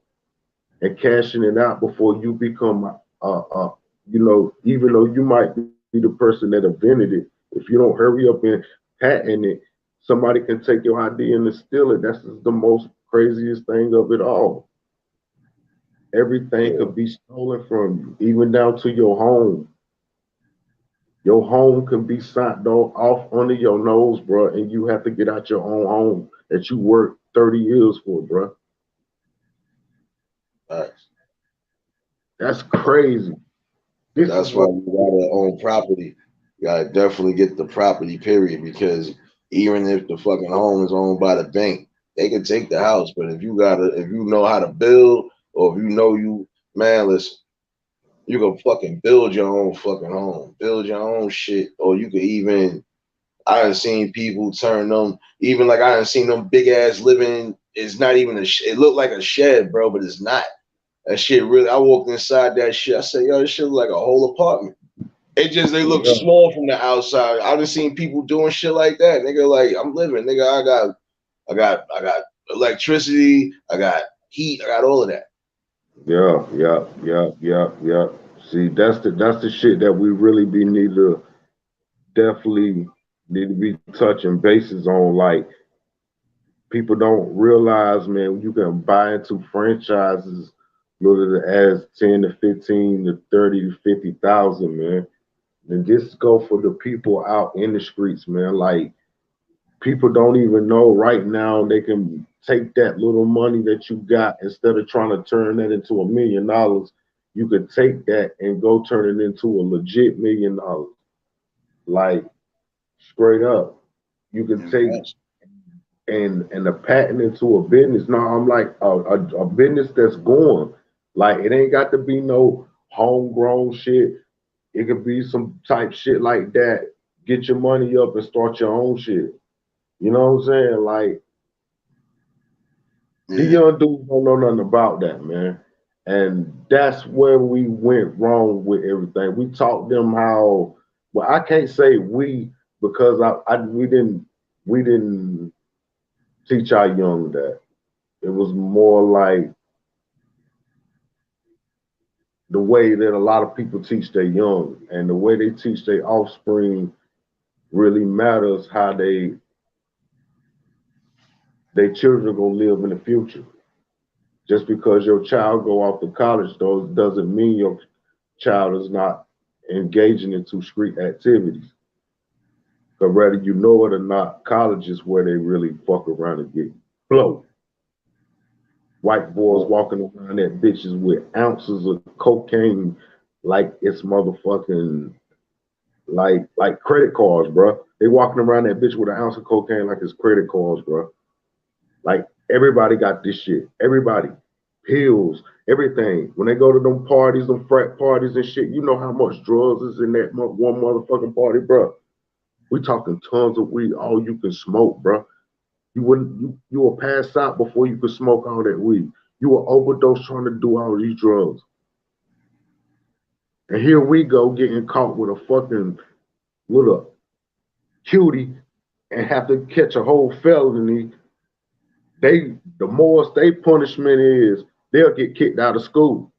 and cashing it out before you become even though you might be the person that invented it, if you don't hurry up and patent it, somebody can take your idea and steal it. That's the most craziest thing of it all. Everything could be stolen from you, even down to your home. Your home can be signed off under your nose, bro, and you have to get out your own home that you worked 30 years for, bro. Nice. That's crazy. That's why you gotta own property. You gotta definitely get the property, period, because even if the fucking home is owned by the bank, they can take the house. But if you know how to build, or if you know man, listen, you can fucking build your own fucking home, build your own shit, or you could even. I done seen people turn them, even like I done seen them big ass living. It's not even it looked like a shed, bro, but it's not. That shit really, I walked inside that shit. I said, yo, this shit look like a whole apartment. They look small from the outside. I done seen people doing shit like that. Nigga, like, I'm living, nigga. I got electricity, I got heat, I got all of that. Yeah. See, that's the shit that we really definitely need to be touching bases on. Like, people don't realize, man, you can buy into franchises little as 10 to 15 to 30 to 50,000, man. And just go for the people out in the streets, man. Like, people don't even know right now they can take that little money that you got, instead of trying to turn that into $1 million, you could take that and go turn it into a legit $1 million. Like, straight up. You can take and a patent into a business. Now I'm like a business that's going. Like, it ain't got to be no homegrown shit. It could be some type shit like that. Get your money up and start your own shit. You know what I'm saying? Like, the young dudes don't know nothing about that, man. And that's where we went wrong with everything. We taught them how. Well, I can't say we, because we didn't teach our young that. It was more like the way that a lot of people teach their young, and the way they teach their offspring really matters how their children are gonna live in the future. Just because your child go off to college, though, doesn't mean your child is not engaging into street activities. But whether you know it or not, college is where they really fuck around and get blown. White boys walking around that bitches with ounces of cocaine like it's motherfucking like credit cards, bro. They walking around that bitch with an ounce of cocaine like it's credit cards, bro. Like, everybody got this shit. Everybody. Pills, everything. When they go to them parties, them frat parties and shit, you know how much drugs is in that one motherfucking party, bro. We talking tons of weed, all you can smoke, bro. You will pass out before you could smoke all that weed. You will overdose trying to do all these drugs. And here we go getting caught with a fucking little cutie and have to catch a whole felony the more state punishment is, they'll get kicked out of school.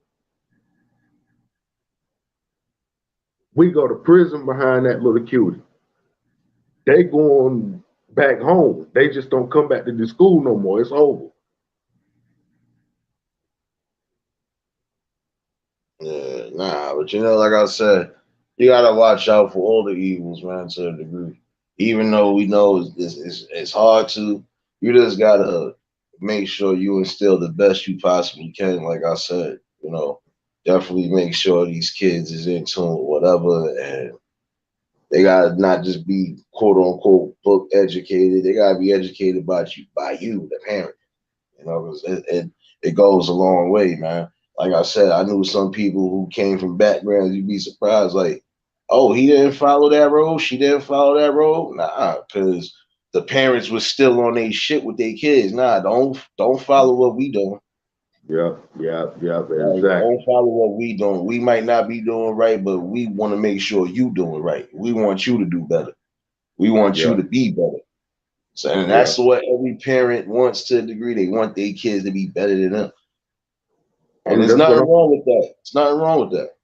We go to prison behind that little cutie. They going back home. They just don't come back to the school no more. It's over. Yeah, nah, but like I said, you gotta watch out for all the evils, man, to a degree. Even though we know it's hard to, you just gotta make sure you instill the best you possibly can. Like I said, definitely make sure these kids is in tune with whatever, and they gotta not just be quote unquote book educated. They gotta be educated by you, the parent. 'Cause it goes a long way, man. Like I said, I knew some people who came from backgrounds. You'd be surprised, like, oh, he didn't follow that road, she didn't follow that road. Nah, because the parents were still on their shit with their kids. Nah, don't follow what we doing. Yeah, exactly. Don't follow what we doing. We might not be doing right, but we want to make sure you doing right. We want you to do better. We want you to be better. So, and that's what every parent wants to a degree. They want their kids to be better than them. And there's nothing wrong with that. It's nothing wrong with that.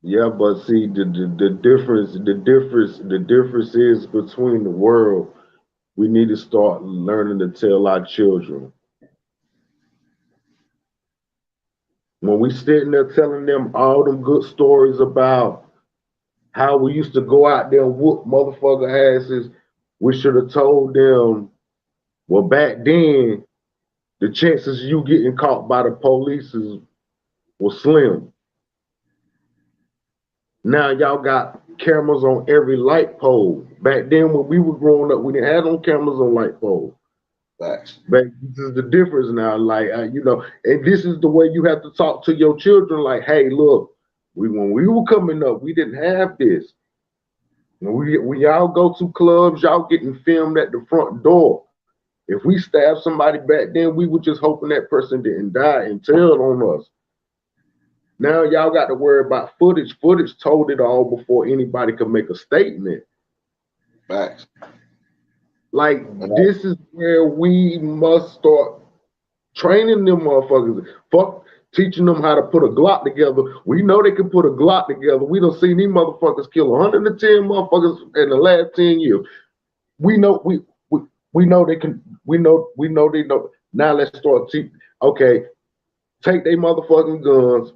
Yeah, but see, the difference is between the world. We need to start learning to tell our children. When we sitting there telling them all them good stories about how we used to go out there and whoop motherfucker asses, we should have told them, well, back then, the chances of you getting caught by the police was slim. Now y'all got cameras on every light pole. Back then, when we were growing up, we didn't have no cameras on light poles. Facts. But this is the difference now. Like, and this is the way you have to talk to your children. Like, hey, look, when we were coming up, we didn't have this. When y'all go to clubs, y'all getting filmed at the front door. If we stabbed somebody back then, we were just hoping that person didn't die and tell on us. Now y'all got to worry about footage. Footage told it all before anybody could make a statement. Facts. Like, this is where we must start training them motherfuckers. Fuck teaching them how to put a Glock together. We know they can put a Glock together. We done seen these motherfuckers kill 110 motherfuckers in the last 10 years. We know we know they can. We know they know. Now let's start teaching. Okay, take they motherfucking guns.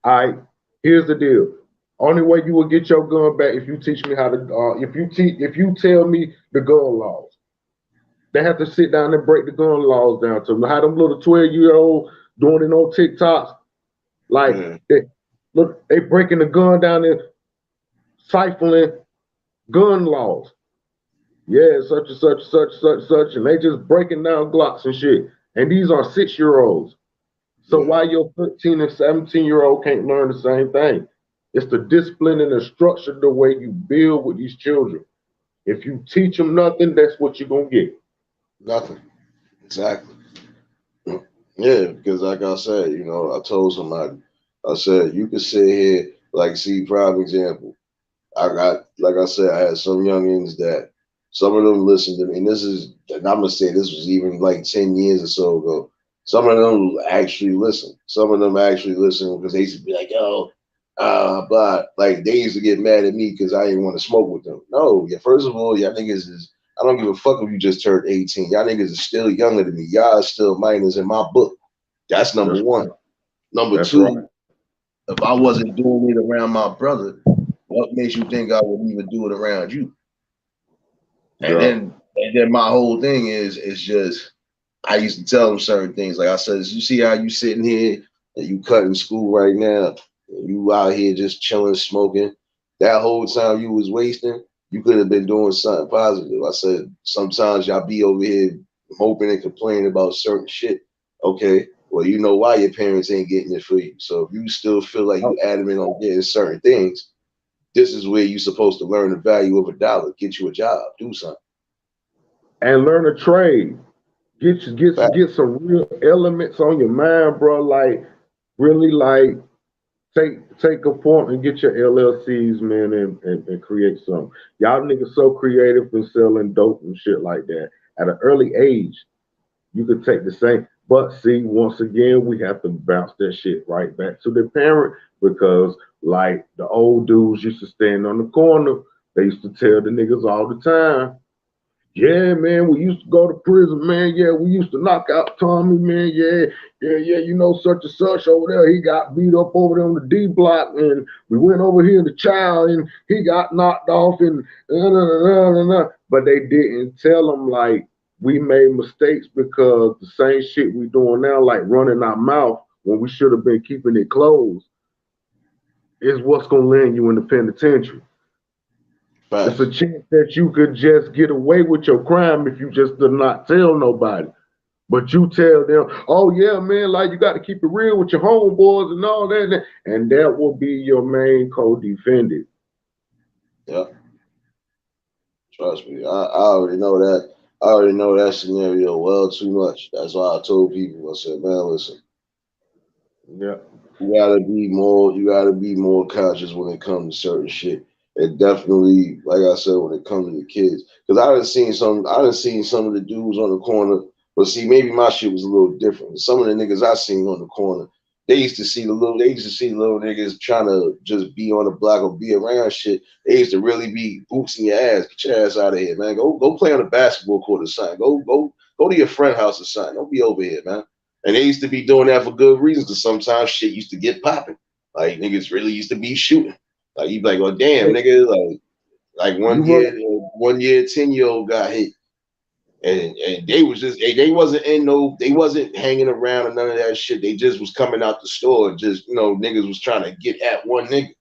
All right, here's the deal. Only way you will get your gun back if you teach me how to. If you tell me the gun laws. They have to sit down and break the gun laws down to them. How them little 12-year-old doing it on TikToks. Like, they breaking the gun down and siphoning gun laws. Yeah, such and such, and they just breaking down Glocks and shit. And these are 6-year-olds. So why your 13 and 17-year-old can't learn the same thing? It's the discipline and the structure, the way you build with these children. If you teach them nothing, that's what you're going to get. Nothing. Exactly. Yeah, because like I said, I told somebody, I said, you can sit here, like, see, prime example. Like I said, I had some youngins that some of them listened to me, and I'm going to say this was even like 10 years or so ago. Some of them actually listen. Some of them actually listen because they used to be like, yo, but like they used to get mad at me because I didn't want to smoke with them. No, first of all, y'all niggas is, I don't give a fuck if you just turned 18. Y'all niggas are still younger than me. Y'all are still minors in my book. That's number one. Number two, if I wasn't doing it around my brother, what makes you think I would even do it around you? And then my whole thing is just, I used to tell them certain things. Like I said, you see how you sitting here and you cutting school right now, and you out here just chilling, smoking. That whole time you was wasting, you could have been doing something positive. I said, sometimes y'all be over here moping and complaining about certain shit. Okay, well, you know why your parents ain't getting it for you. So if you still feel like you adamant on getting certain things, this is where you're supposed to learn the value of $1. Get you a job, do something. And learn a trade. Get some real elements on your mind, bro. Like, really, like, take a point and get your LLCs, man, and create something. Y'all niggas so creative and selling dope and shit like that at an early age. you could take the same. But see, once again, we have to bounce that shit right back to the parent because, like the old dudes used to stand on the corner, they used to tell the niggas all the time, yeah, man, we used to go to prison, man. Yeah, we used to knock out Tommy, man. Yeah, yeah, yeah. You know, such and such over there, he got beat up over there on the D block, and we went over here to Child, and he got knocked off, and but they didn't tell him like we made mistakes because the same shit we doing now, like running our mouth when we should have been keeping it closed, is what's gonna land you in the penitentiary. It's a Facts. chance that you could just get away with your crime if you just do not tell nobody. But you tell them, oh yeah, man, like you got to keep it real with your homeboys and all that, and that will be your main co-defendant. Yeah, trust me. I already know that. I already know that scenario well too much. That's why I told people. I said, man, listen, Yeah, you gotta be more conscious when it comes to certain shit. And definitely, like I said, when it comes to the kids. Because I done seen some of the dudes on the corner, but see, maybe my shit was a little different. Some of the niggas I seen on the corner, they used to see the little niggas trying to just be on the block or be around shit. They used to really be boots in your ass. Get your ass out of here, man. Go play on the basketball court or something. Go to your friend house or something. Don't be over here, man. And they used to be doing that for good reasons because sometimes shit used to get popping. Like niggas really used to be shooting. Like you be like, oh damn, hey, nigga, like you one year, 10-year-old got hit. And they was just they wasn't hanging around or none of that shit. They just was coming out the store. Just niggas was trying to get at one nigga.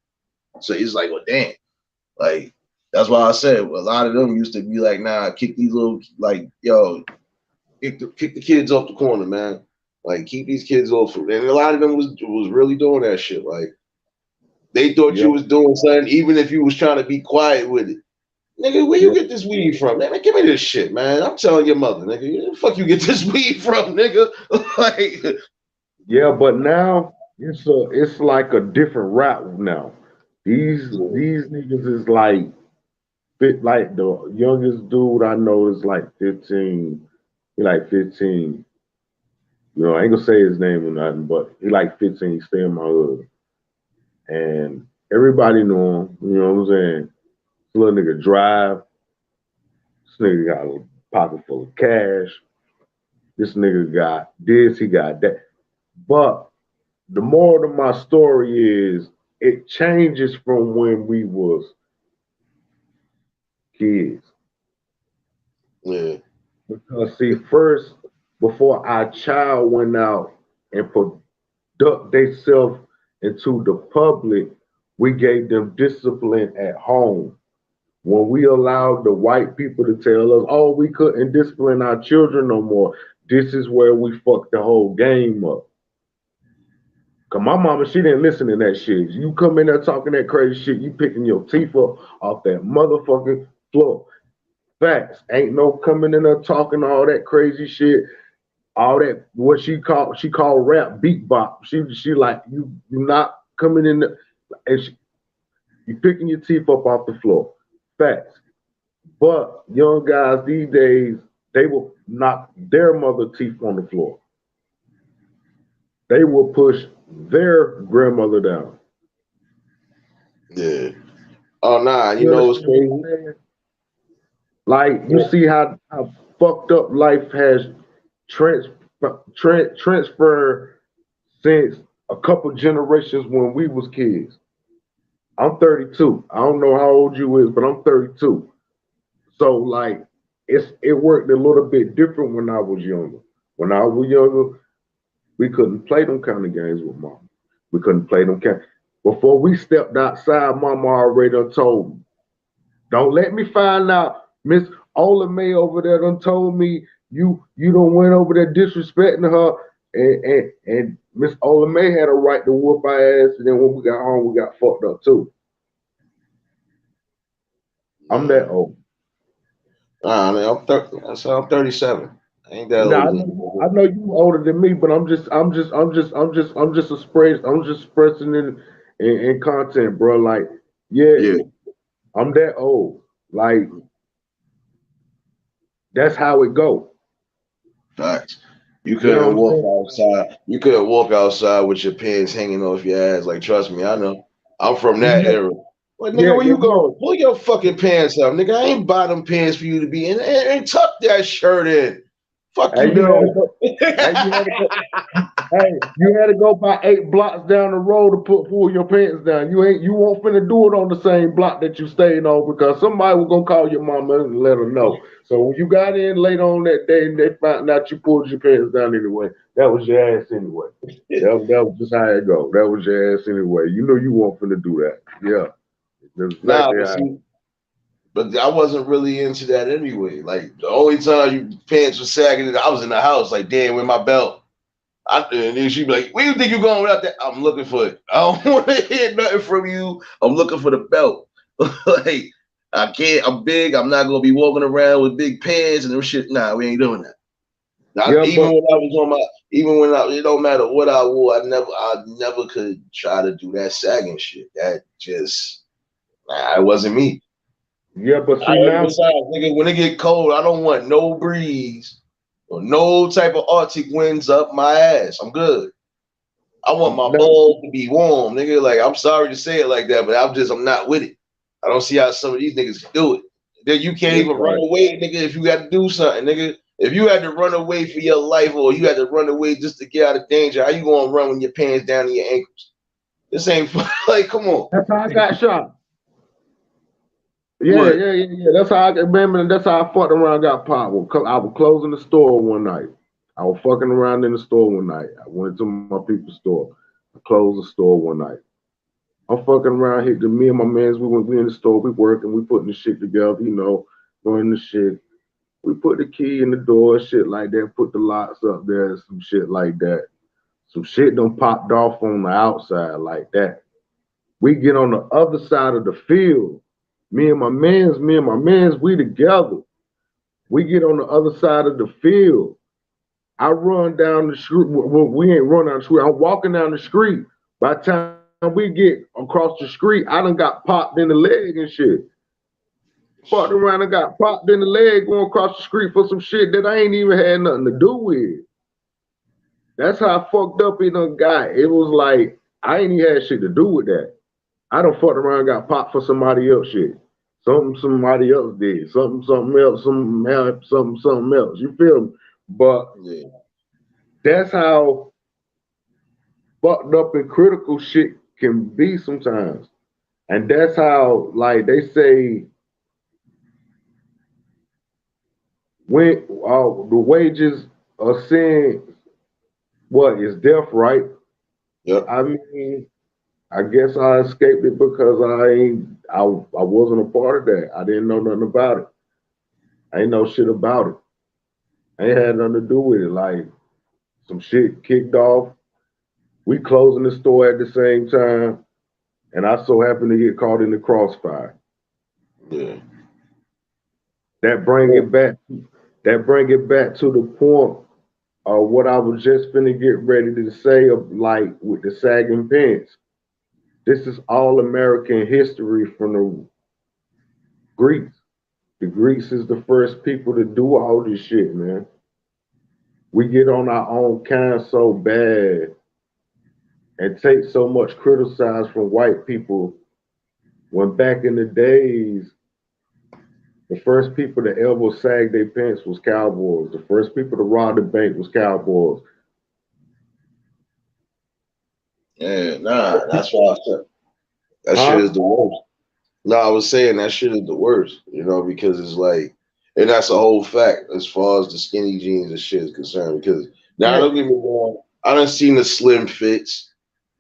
So it's like, well, damn. Like that's why I said a lot of them used to be like, nah, kick these little like, yo, kick the kids off the corner, man. Like keep these kids off. And a lot of them was really doing that shit. Like they thought yeah, you was doing something, even if you was trying to be quiet with it. Nigga, where you yeah, get this weed from? Man, give me this shit, man. I'm telling your mother, nigga. Where the fuck you get this weed from, nigga? Like, yeah. But now it's like a different route now. These niggas is like fit like the youngest dude I know is like 15. He like 15. I ain't gonna say his name or nothing, but he like 15. He stay in my hood. And everybody know him, you know what I'm saying? This little nigga drive. This nigga got a pocket full of cash. This nigga got this, he got that. But the moral of my story is it changes from when we was kids. yeah, Because see, first, before our child went out and conduct themselves into the public, we gave them discipline at home. When we allowed the white people to tell us, oh, we couldn't discipline our children no more, this is where we fucked the whole game up. Cause my mama, she didn't listen to that shit. You come in there talking that crazy shit, you picking your teeth up off that motherfucking floor. Facts. Ain't no coming in there talking all that crazy shit, all that what she called rap beat bop. She like you not coming in there and you picking your teeth up off the floor. Facts. But young guys these days, they will knock their mother teeth on the floor. They will push their grandmother down. yeah. Oh nah, you You know what's understand what I'm crazy? saying? Like you Yeah, see how fucked up life has trans, transferred since a couple generations when we was kids. I'm 32. I don't know how old you is, but I'm 32. So like it worked a little bit different when I was younger. When I was younger, we couldn't play them kind of games with mom. We couldn't play them kind. Before we stepped outside, mama already done told me, don't let me find out. Miss Ola May over there done told me you don't went over there disrespecting her, and Miss Ola May had a right to whoop our ass, and then when we got home, we got fucked up too. I'm yeah. that old. Nah, I mean, I'm 37. I ain't that Now old I anymore. know, I know you older than me, but I'm just expressing it in content, bro. Like, yeah, Yeah, I'm that old. Like, that's how it go. Facts. You You know couldn't what I'm walk saying? outside. You couldn't walk outside with your pants hanging off your ass. Like, trust me, I know. I'm from that Yeah, era. Like, nigga, yeah, where yeah, you going? Pull your fucking pants up, nigga. I ain't buy them pants for you to be in. And tuck that shirt in. Fuck yeah. you And you had to doing? go. And you had to go. Hey, you had to go by 8 blocks down the road to pull your pants down. You won't finna do it on the same block that you stayed on because somebody was gonna call your mama and let her know. So when you got in later on that day and they found out you pulled your pants down anyway, that was your ass anyway. That was just how it go. That was your ass anyway. You know you weren't finna do that. Yeah, that's Nah, exactly but how. see, but I wasn't really into that anyway. Like the only time you pants were sagging, I was in the house. Like, damn, where my belt? And then she'd be like, "Where you think you're going without that?" I'm looking for it. I don't want to hear nothing from you. I'm looking for the belt. Like, I can't. I'm big. I'm not gonna be walking around with big pants and them shit. Nah, we ain't doing that. Yeah, Even but when I was on my, even when it don't matter what I wore. I never could try to do that sagging shit. That just, nah, it wasn't me. see now. Besides, nigga, when it get cold, I don't want no breeze or no type of Arctic winds up my ass. I'm good. I want my Now, balls to be warm, nigga. Like, I'm sorry to say it like that, but I'm not with it. I don't see how some of these niggas can do it. Then you can't that's even run right. away, nigga, if you got to do something, nigga. If you had to run away for your life or you had to run away just to get out of danger, how you gonna run with your pants down to your ankles? This ain't like, come on. That's how I got shot. Yeah, What? yeah, yeah, yeah. That's how I remember. That's how I fucked around. Got popped. I was closing the store one night. I was fucking around in the store one night. I went to my people's store. I closed the store one night. I'm fucking around here. Me and my mans, we in the store. We working. We putting the shit together. Doing the shit. We put the key in the door, shit like that. Put the locks up there, some shit like that. Some shit done popped off on the outside like that. We get on the other side of the field. Me and my mans, we together. We get on the other side of the field. I run down the street. Well, we ain't run down the street. I'm walking down the street. By the time we get across the street, I done got popped in the leg and shit. Fucked around and got popped in the leg going across the street for some shit that I ain't even had nothing to do with. That's how fucked up it done got. It was like I ain't even had shit to do with that. I done fucked around and got popped for somebody else shit. Something somebody else did. Something else, something else. You feel me? But Yeah. that's how fucked up and critical shit can be sometimes. And that's how, like they say, when the wages of sin, what is death, right? Yep. I mean, I guess I escaped it because I wasn't a part of that. I didn't know nothing about it. I ain't know shit about it. I ain't had nothing to do with it. Like some shit kicked off. We closing the store at the same time, and I so happened to get caught in the crossfire. Yeah. That bring it back. That bring it back to the point of what I was just finna get ready to say of like with the sagging pants. This is all American history from the Greeks. The Greeks is the first people to do all this shit, man. We get on our own kind so bad and take so much criticize from white people when back in the days, the first people to ever sag their pants was cowboys. The first people to rob the bank was cowboys. Yeah, nah, that's why I said that shit Huh? is the worst. No, I was saying that shit is the worst, because it's like, and that's a whole fact as far as the skinny jeans and shit is concerned. Because now, Yeah, don't get me wrong, I done seen the slim fits.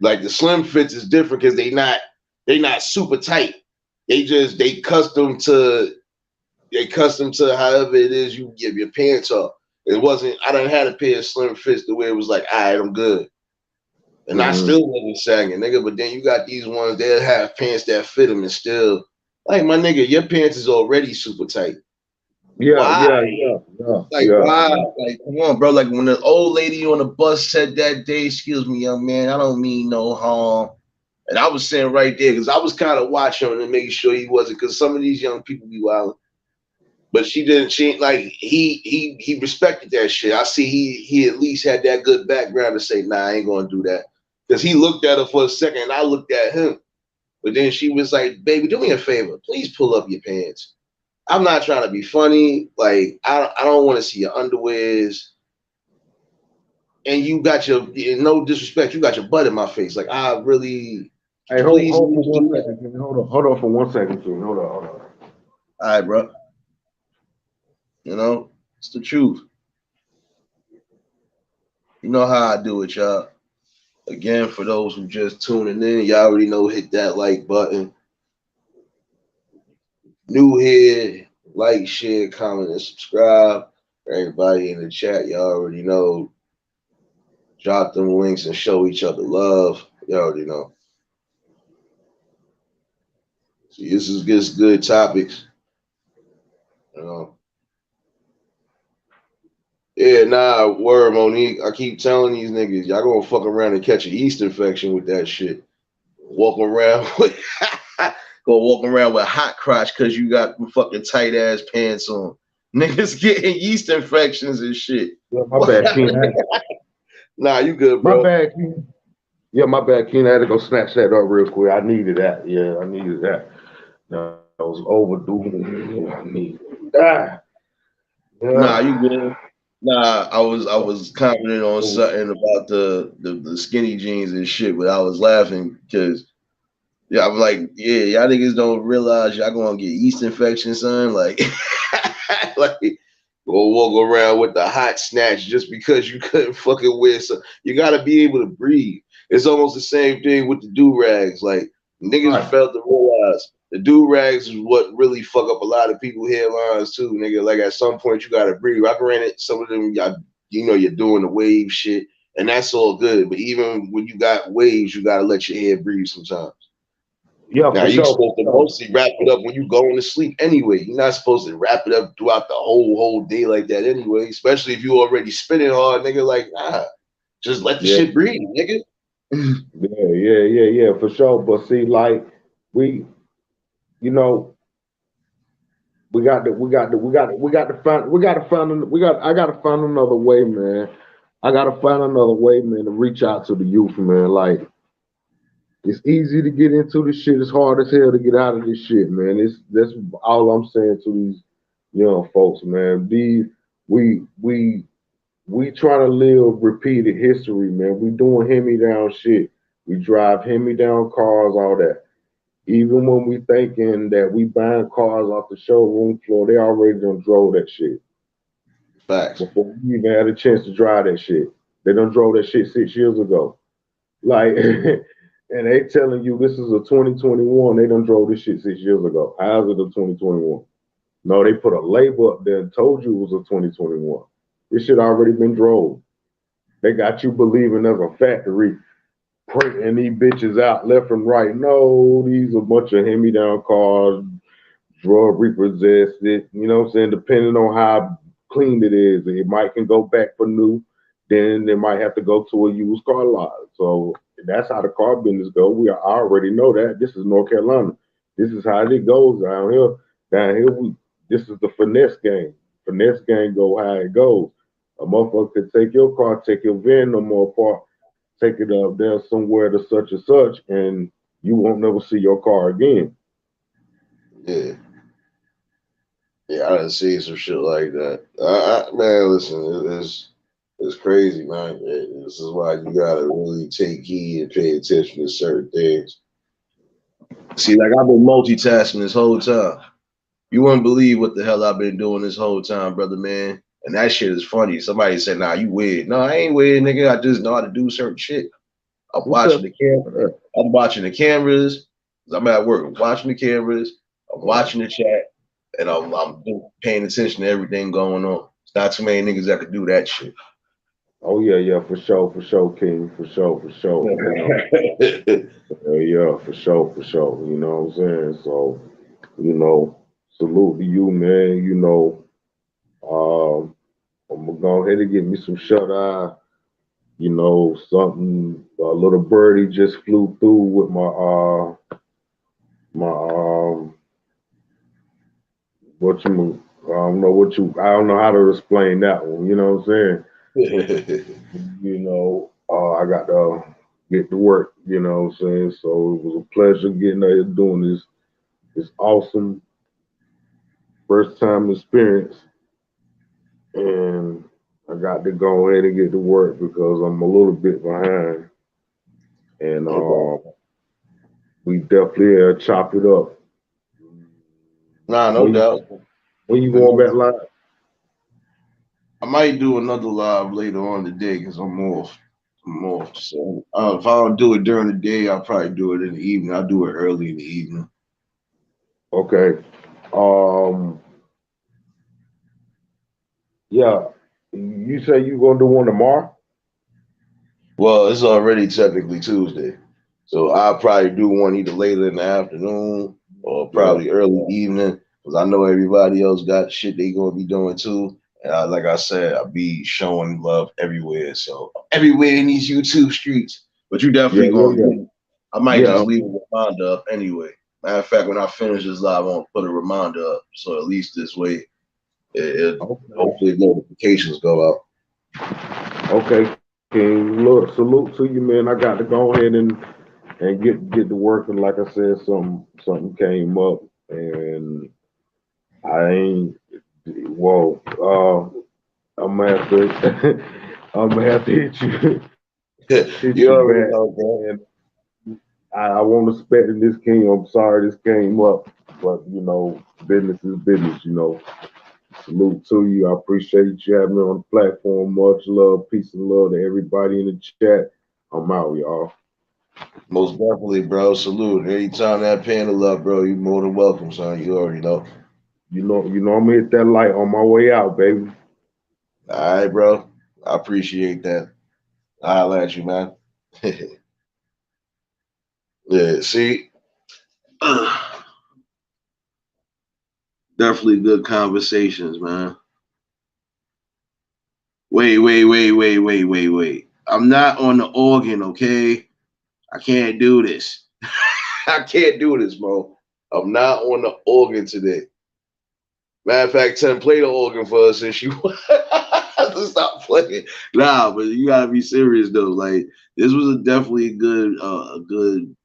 Like the slim fits is different because they not super tight. They custom to however it is you give your pants up. It wasn't. I done had a pair of slim fits the way it was like, all right, I'm good. And I mm-hmm. still wasn't sagging, nigga. But then you got these ones that have pants that fit them and still, like, my nigga, your pants is already super tight. Yeah, Why? yeah, yeah, yeah, Like, yeah, why? yeah. Like, come on, bro. Like, when the old lady on the bus said that day, excuse me, young man, I don't mean no harm. And I was saying right there, because I was kind of watching him and making sure he wasn't, because some of these young people be wild. But she didn't. She like he respected that shit. I see he at least had that good background to say, nah, I ain't gonna do that. Because he looked at her for a second, and I looked at him. But then she was like, baby, do me a favor. Please pull up your pants. I'm not trying to be funny. Like, I don't want to see your underwears. And you got your, no disrespect, you got your butt in my face. Like, I really, Hey, please. hold for 1 second. Jimmy. Hold on for 1 second, Jimmy. Hold on. All right, bro. You know, it's the truth. You know how I do it, y'all. Again, for those who just tuning in, y'all already know, hit that like button. New here, like, share, comment, and subscribe. For everybody in the chat, y'all already know. Drop them links and show each other love. You already know. See, this is just good topics. You know. Yeah, nah, word, Monique. I keep telling these niggas, y'all gonna fuck around and catch a yeast infection with that shit. Walk around with hot crotch because you got fucking tight ass pants on. Niggas getting yeast infections and shit. Yeah, my bad, Keenan. Nah, you good, bro. My bad, Keenan. Yeah, my bad, Keenan. I had to go snatch that up real quick. I needed that. Yeah, I needed that. No, I was overdue. I needed that. Yeah. Nah, you good. Nah, I was commenting on something about the skinny jeans and shit, but I was laughing because yeah, I'm like, yeah, y'all niggas don't realize y'all gonna get yeast infection, son. Like, like go walk around with the hot snatch just because you couldn't fucking wear some. You gotta be able to breathe. It's almost the same thing with the do-rags. Like niggas failed to realize the do-rags is what really fuck up a lot of people's hairlines too, nigga. Like at some point you gotta breathe. I granted some of them you're doing the wave shit, and that's all good. But even when you got waves, you gotta let your hair breathe sometimes. Yeah, Now you're supposed to mostly wrap it up when you going to sleep anyway. You're not supposed to wrap it up throughout the whole day like that anyway. Especially if you already spinning hard, nigga. Like, nah, just let the shit breathe, nigga. Yeah, for sure. But see, like we, you know, I gotta find another way, man. I gotta find another way, man, to reach out to the youth, man. Like it's easy to get into this shit. It's hard as hell to get out of this shit, man. That's all I'm saying to these young folks, man. We trying to live repeated history, man. We doing hand-me-down shit. We drive hand-me-down cars, all that. Even when we thinking that we buying cars off the showroom floor, they already done drove that shit. Facts. Before we even had a chance to drive that shit. They done drove that shit 6 years ago. Like, and they telling you this is a 2021. They done drove this shit 6 years ago. How's it a 2021? No, they put a label up there and told you it was a 2021. This shit already been drove. They got you believing there's a factory printing these bitches out left and right. No, these are a bunch of hand-me-down cars, drug repossessed. You know what I'm saying? Depending on how clean it is, it might can go back for new. Then they might have to go to a used car lot. So that's how the car business go. I already know that. This is North Carolina. This is how it goes down here. This is the finesse game. Finesse game go how it goes. A motherfucker could take your car, take your van no more apart, take it up there somewhere to such and such, and you won't never see your car again. Yeah. Yeah, I done seen some shit like that. Man, listen, it's crazy, man. This is why you gotta really take heed and pay attention to certain things. See, like I've been multitasking this whole time. You wouldn't believe what the hell I've been doing this whole time, brother, man. And that shit is funny. Somebody said, nah, you weird. No, I ain't weird, nigga. I just know how to do certain shit. I'm watching the camera. I'm watching the cameras. I'm at work. I'm watching the cameras. I'm watching the chat. And I'm paying attention to everything going on. It's not too many niggas that could do that shit. Oh yeah, for sure, King, for sure. Yeah, for sure. You know what I'm saying? So, salute to you, man. I'm gonna go ahead and get me some shut eye. Something a little birdie just flew through with my I don't know how to explain that one. You know what I'm saying? I got to get to work. You know what I'm saying? So it was a pleasure getting out here doing this awesome first time experience, and I got to go ahead and get to work because I'm a little bit behind, and Okay. we definitely chop it up. Nah, no When you doubt. when you going back Another- live? I might do another live later on today because I'm off. I'm off. So if I don't do it during the day, I'll probably do it in the evening. I'll do it early in the evening. Okay. Um. Yeah. You say you gonna do one tomorrow? Well, it's already technically Tuesday. So I'll probably do one either later in the afternoon or Yeah. probably early evening because I know everybody else got shit they gonna be doing too. And like I said, I'll be showing love everywhere. So everywhere in these YouTube streets. But you Yeah. definitely Yeah. gonna Yeah. get. I might Yeah. just leave a reminder up anyway. Matter of fact, when I finish this live, I want to put a reminder up. So at least this way, Okay. hopefully notifications go out. Okay. King, look, salute to you, man. I got to go ahead and get to work. And like I said, something came up, and I ain't. Whoa. I'm gonna have to. I'm gonna have to hit You you already back. know, bro. And I won't expect that this came. I'm sorry this came up, but business is business. Salute to you. I appreciate you having me on the platform. Much love, peace and love to everybody in the chat. I'm out, y'all. Most definitely, bro. Salute. Anytime that panel up, bro, you more than welcome, son. You already know. I'm gonna hit that light on my way out, baby. All right, bro. I appreciate that. I'll at you, man. Yeah, see, definitely good conversations, man. Wait. I'm not on the organ, okay? I can't do this. I can't do this, Mo. I'm not on the organ today. Matter of fact, Tim, play the organ for us since you have to stop playing. Nah, but you gotta be serious though. Like this was definitely a good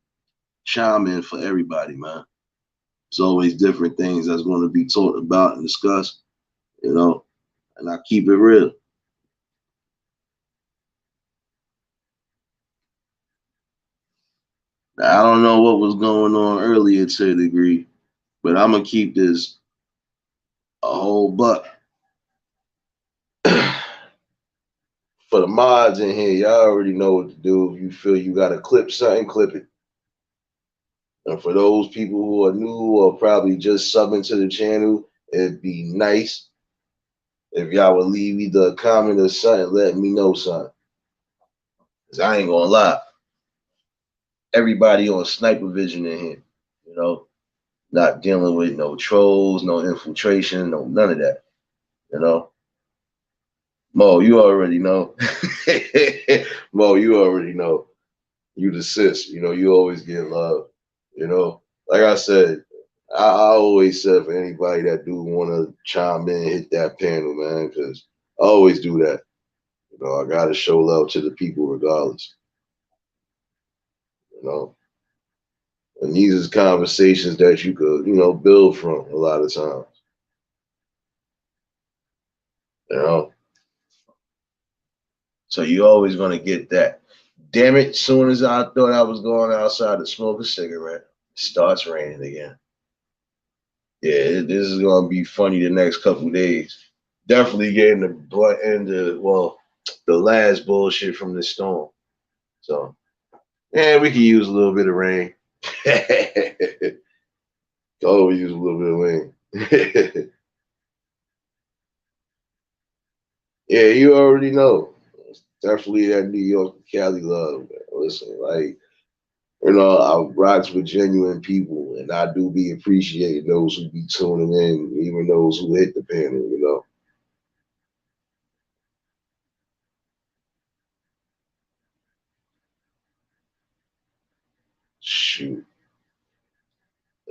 chime in for everybody, man. It's always different things that's going to be talked about and discussed, and I keep it real. Now, I don't know what was going on earlier to a degree, but I'm gonna keep this a whole buck. For the mods in here, y'all already know what to do. If you feel you got to clip something, clip it. And for those people who are new or probably just subbing to the channel, it'd be nice if y'all would leave either a comment or something, let me know something. Cause I ain't gonna lie, everybody on sniper vision in here, you know, not dealing with no trolls, no infiltration, no none of that, you know. Mo, you already know. Mo, you already know. You the sis, you always get love, you know. Like I said, I always said for anybody that do want to chime in, hit that panel, man, because I always do that. I gotta show love to the people regardless, you know. And these is conversations that you could, build from a lot of times, you know. So you always gonna get that. Damn it, soon as I thought I was going outside to smoke a cigarette, it starts raining again. Yeah, this is gonna be funny the next couple days. Definitely getting the blunt end of, well, the last bullshit from this storm. So yeah, we can use a little bit of rain. Always use a little bit of rain. Yeah, you already know. Definitely that New York, Cali love, man. Listen, like, I rocks with genuine people, and I do be appreciating those who be tuning in, even those who hit the panel. Shoot.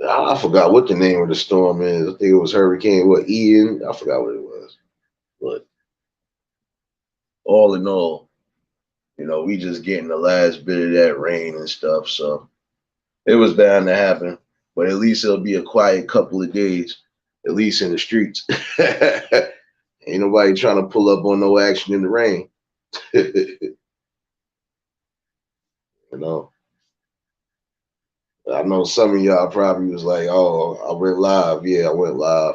I forgot what the name of the storm is. I think it was Hurricane, what, Ian? I forgot what it was. But all in all, we just getting the last bit of that rain and stuff. So it was bound to happen. But at least it'll be a quiet couple of days, at least in the streets. Ain't nobody trying to pull up on no action in the rain. you know. I know some of y'all probably was like, oh, I went live. Yeah, I went live.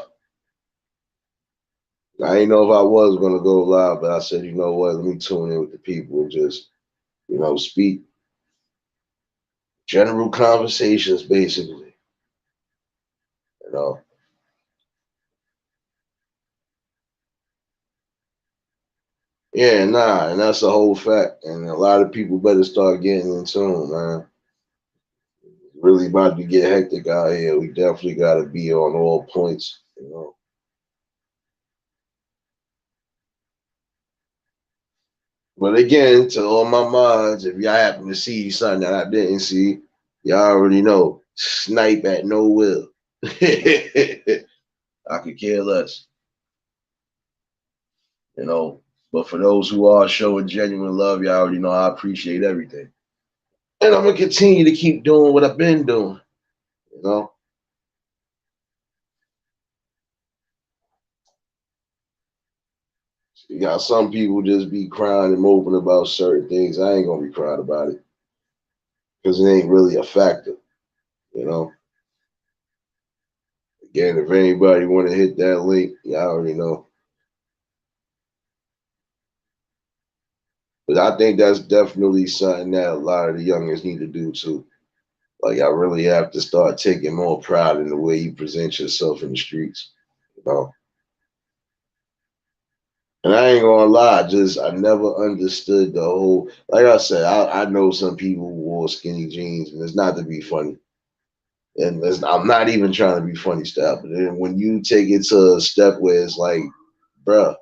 I didn't know if I was going to go live, but I said, you know what, let me tune in with the people and just, speak general conversations, basically. You know. Yeah, nah, and that's the whole fact. And a lot of people better start getting in tune, man. Really about to get hectic out here. We definitely got to be on all points. But again, to all my mods, if y'all happen to see something that I didn't see, y'all already know. Snipe at no will. I could care less. But for those who are showing genuine love, y'all already know I appreciate everything. And I'm gonna continue to keep doing what I've been doing. You got some people just be crying and moping about certain things. I ain't gonna be crying about it because it ain't really a factor. Again, if anybody want to hit that link, y'all already know. But I think that's definitely something that a lot of the youngers need to do too. Like, I really have to start taking more pride in the way you present yourself in the streets. You know. And I ain't gonna lie, I never understood the whole. Like I said, I know some people who wore skinny jeans, and it's not to be funny. And I'm not even trying to be funny style, but then when you take it to a step where it's like, bruh,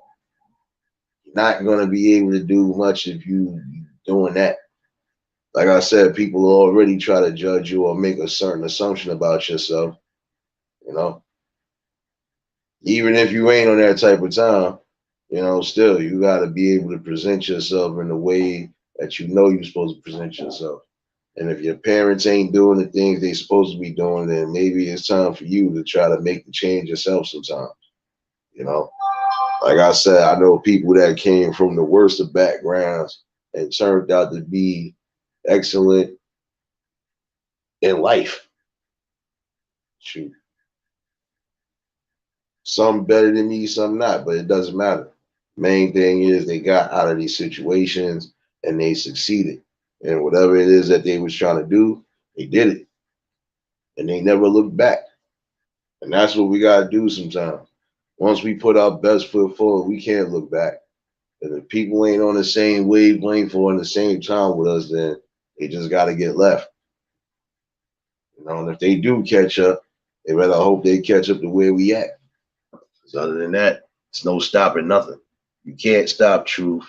you're not gonna be able to do much if you doing that. Like I said, people already try to judge you or make a certain assumption about yourself. You know, even if you ain't on that type of time, still you got to be able to present yourself in the way that you're supposed to present yourself. And if your parents ain't doing the things they supposed to be doing, then maybe it's time for you to try to make the change yourself sometimes. You know, like I said, I know people that came from the worst of backgrounds and turned out to be excellent in life. Shoot. Some better than me, some not, but it doesn't matter. Main thing is they got out of these situations and they succeeded. And whatever it is that they was trying to do, they did it. And they never looked back. And that's what we gotta do sometimes. Once we put our best foot forward, we can't look back. And if people ain't on the same wavelength or in the same time with us, then they just gotta get left. And if they do catch up, they better hope they catch up to where we at. Because other than that, it's no stopping nothing. You can't stop truth.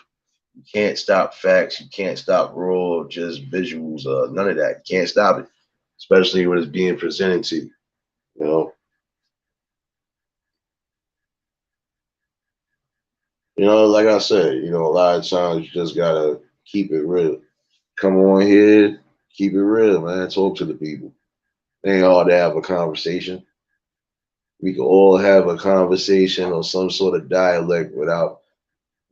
You can't stop facts. You can't stop raw, just visuals. None of that. You can't stop it, especially when it's being presented to you. You know. Like I said, a lot of times you just gotta keep it real. Come on here, keep it real, man. Talk to the people. They ain't hard to have a conversation. We can all have a conversation or some sort of dialect without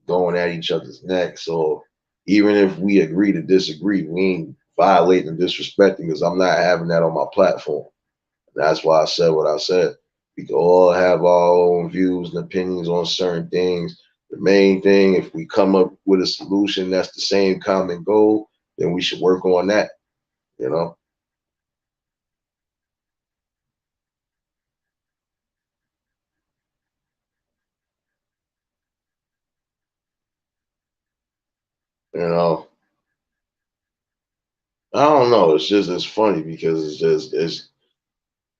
going at each other's necks. Or even if we agree to disagree, we ain't violating and disrespecting because I'm not having that on my platform. And that's why I said what I said. We can all have our own views and opinions on certain things. The main thing, if we come up with a solution that's the same common goal, then we should work on that, you know? You know, I don't know. It's funny because it's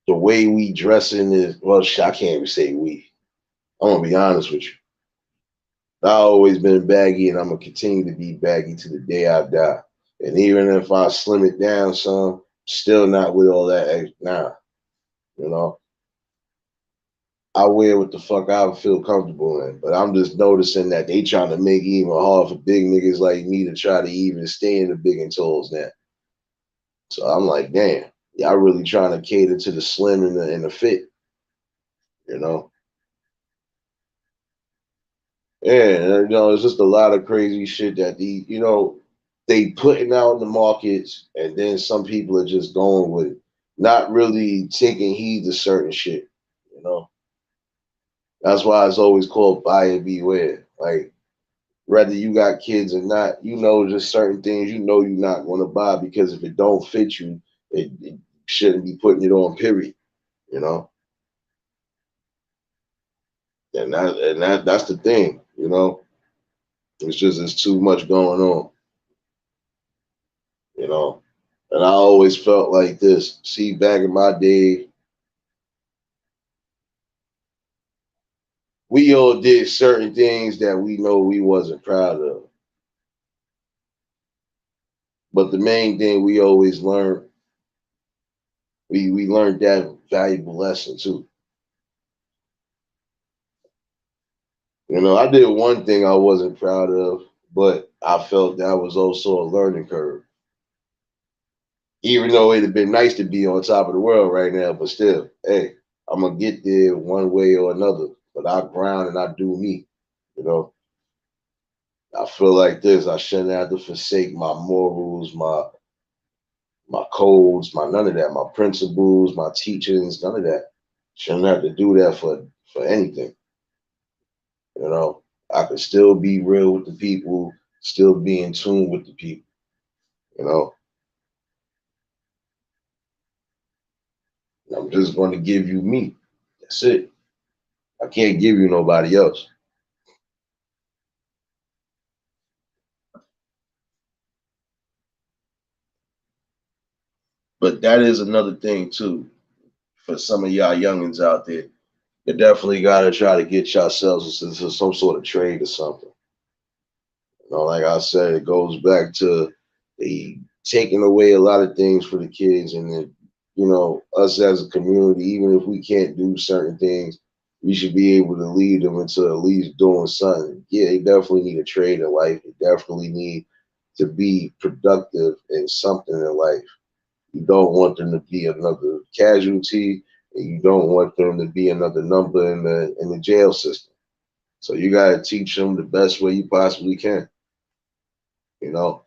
the way we dressing is, well, I can't even say we. I'm gonna be honest with you. I always been baggy and I'm gonna continue to be baggy to the day I die. And even if I slim it down some, still not with all that. Nah, You know, I wear what the fuck I feel comfortable in, but I'm just noticing that they trying to make it even hard for big niggas like me to try to even stay in the big and talls now. So I'm like, damn, y'all really trying to cater to the slim and the fit, you know? Yeah, it's just a lot of crazy shit that they putting out in the markets, and then some people are just going with it, not really taking heed to certain shit, you know? That's why it's always called buyer beware. Like, whether you got kids or not, just certain things you're not going to buy because if it don't fit you, it shouldn't be putting it on, period, you know? That's the thing, you know? It's too much going on, you know? And I always felt like this. See, back in my day, we all did certain things that we know we wasn't proud of. But the main thing we always learned, we learned that valuable lesson too. I did one thing I wasn't proud of, but I felt that was also a learning curve. Even though it'd have been nice to be on top of the world right now, but still, hey, I'm gonna get there one way or another. But I grind and I do me. You know, I feel like this. I shouldn't have to forsake my morals, my codes, my none of that, my principles, my teachings, none of that. Shouldn't have to do that for anything. I could still be real with the people, still be in tune with the people. You know, I'm just going to give you me. That's it. I can't give you nobody else. But that is another thing too for some of y'all youngins out there. You definitely got to try to get yourselves into some sort of trade or something. Like I said, it goes back to the taking away a lot of things for the kids, and then us as a community, even if we can't do certain things, we should be able to lead them into at least doing something. Yeah, they definitely need a trade in life. They definitely need to be productive in something in life. You don't want them to be another casualty, and you don't want them to be another number in the jail system. So you got to teach them the best way you possibly can. You know,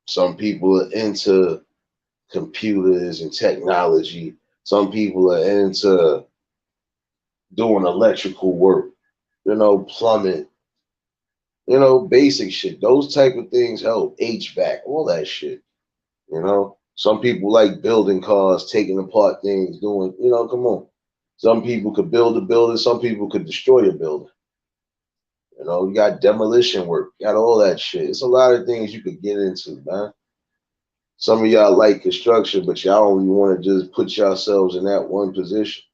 some people are into computers and technology. Some people are into doing electrical work, plumbing, basic shit. Those type of things help. HVAC, all that shit. Some people like building cars, taking apart things, doing, come on. Some people could build a building, some people could destroy a building. You got demolition work, you got all that shit. It's a lot of things you could get into, man. Some of y'all like construction, but y'all only want to just put yourselves in that one position.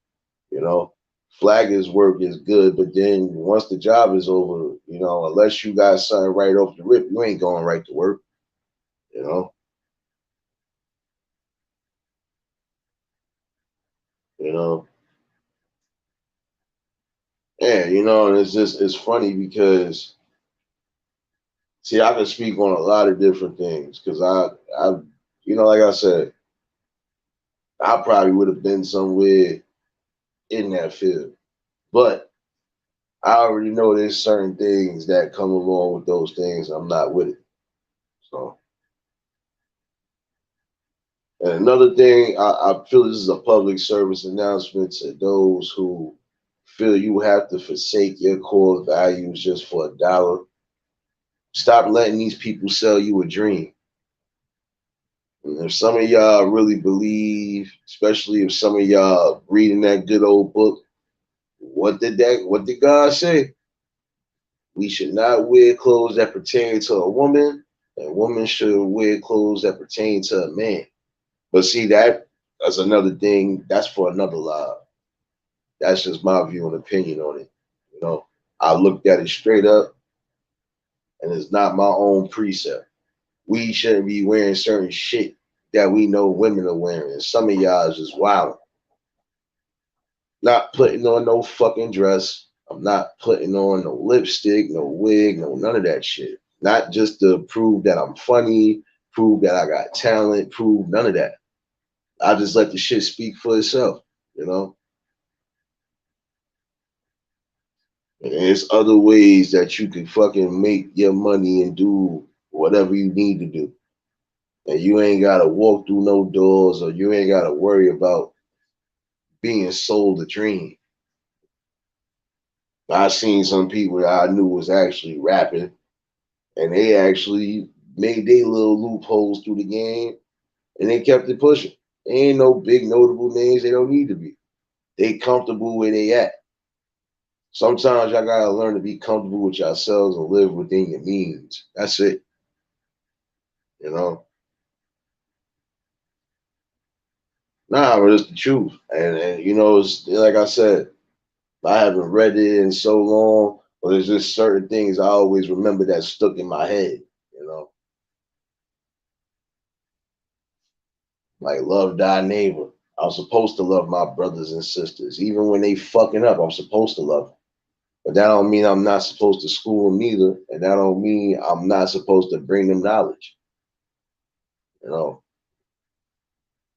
You know, Flaggers work is good, but then once the job is over, unless you got something right off the rip, you ain't going right to work. You know, you know, yeah, and it's funny because see, I can speak on a lot of different things because like I said, I probably would have been somewhere in that field, but I already know there's certain things that come along with those things. I'm not with it. So, and another thing, I feel this is a public service announcement to those who feel you have to forsake your core values just for a dollar. Stop letting these people sell you a dream. And if some of y'all really believe, especially if some of y'all reading that good old book, what did God say? We should not wear clothes that pertain to a woman, and women should wear clothes that pertain to a man. But see, that's another thing. That's for another live. That's just my view and opinion on it. I looked at it straight up, and it's not my own precept. We shouldn't be wearing certain shit that we know women are wearing. Some of y'all is just wild. Not putting on no fucking dress. I'm not putting on no lipstick, no wig, no none of that shit. Not just to prove that I'm funny, prove that I got talent, prove none of that. I just let the shit speak for itself, you know? And there's other ways that you can fucking make your money and do whatever you need to do. And you ain't gotta walk through no doors, or you ain't gotta worry about being sold a dream. I seen some people that I knew was actually rapping, and they actually made their little loopholes through the game, and they kept it pushing. They ain't no big notable names. They don't need to be. They comfortable where they at. Sometimes y'all gotta learn to be comfortable with yourselves and live within your means. That's it. You know. Nah, but it's the truth. And you know, it's like I said, I haven't read it in so long, but there's just certain things I always remember that stuck in my head, you know. Like love thy neighbor. I'm supposed to love my brothers and sisters. Even when they fucking up, I'm supposed to love them. But that don't mean I'm not supposed to school them either. And that don't mean I'm not supposed to bring them knowledge. You know.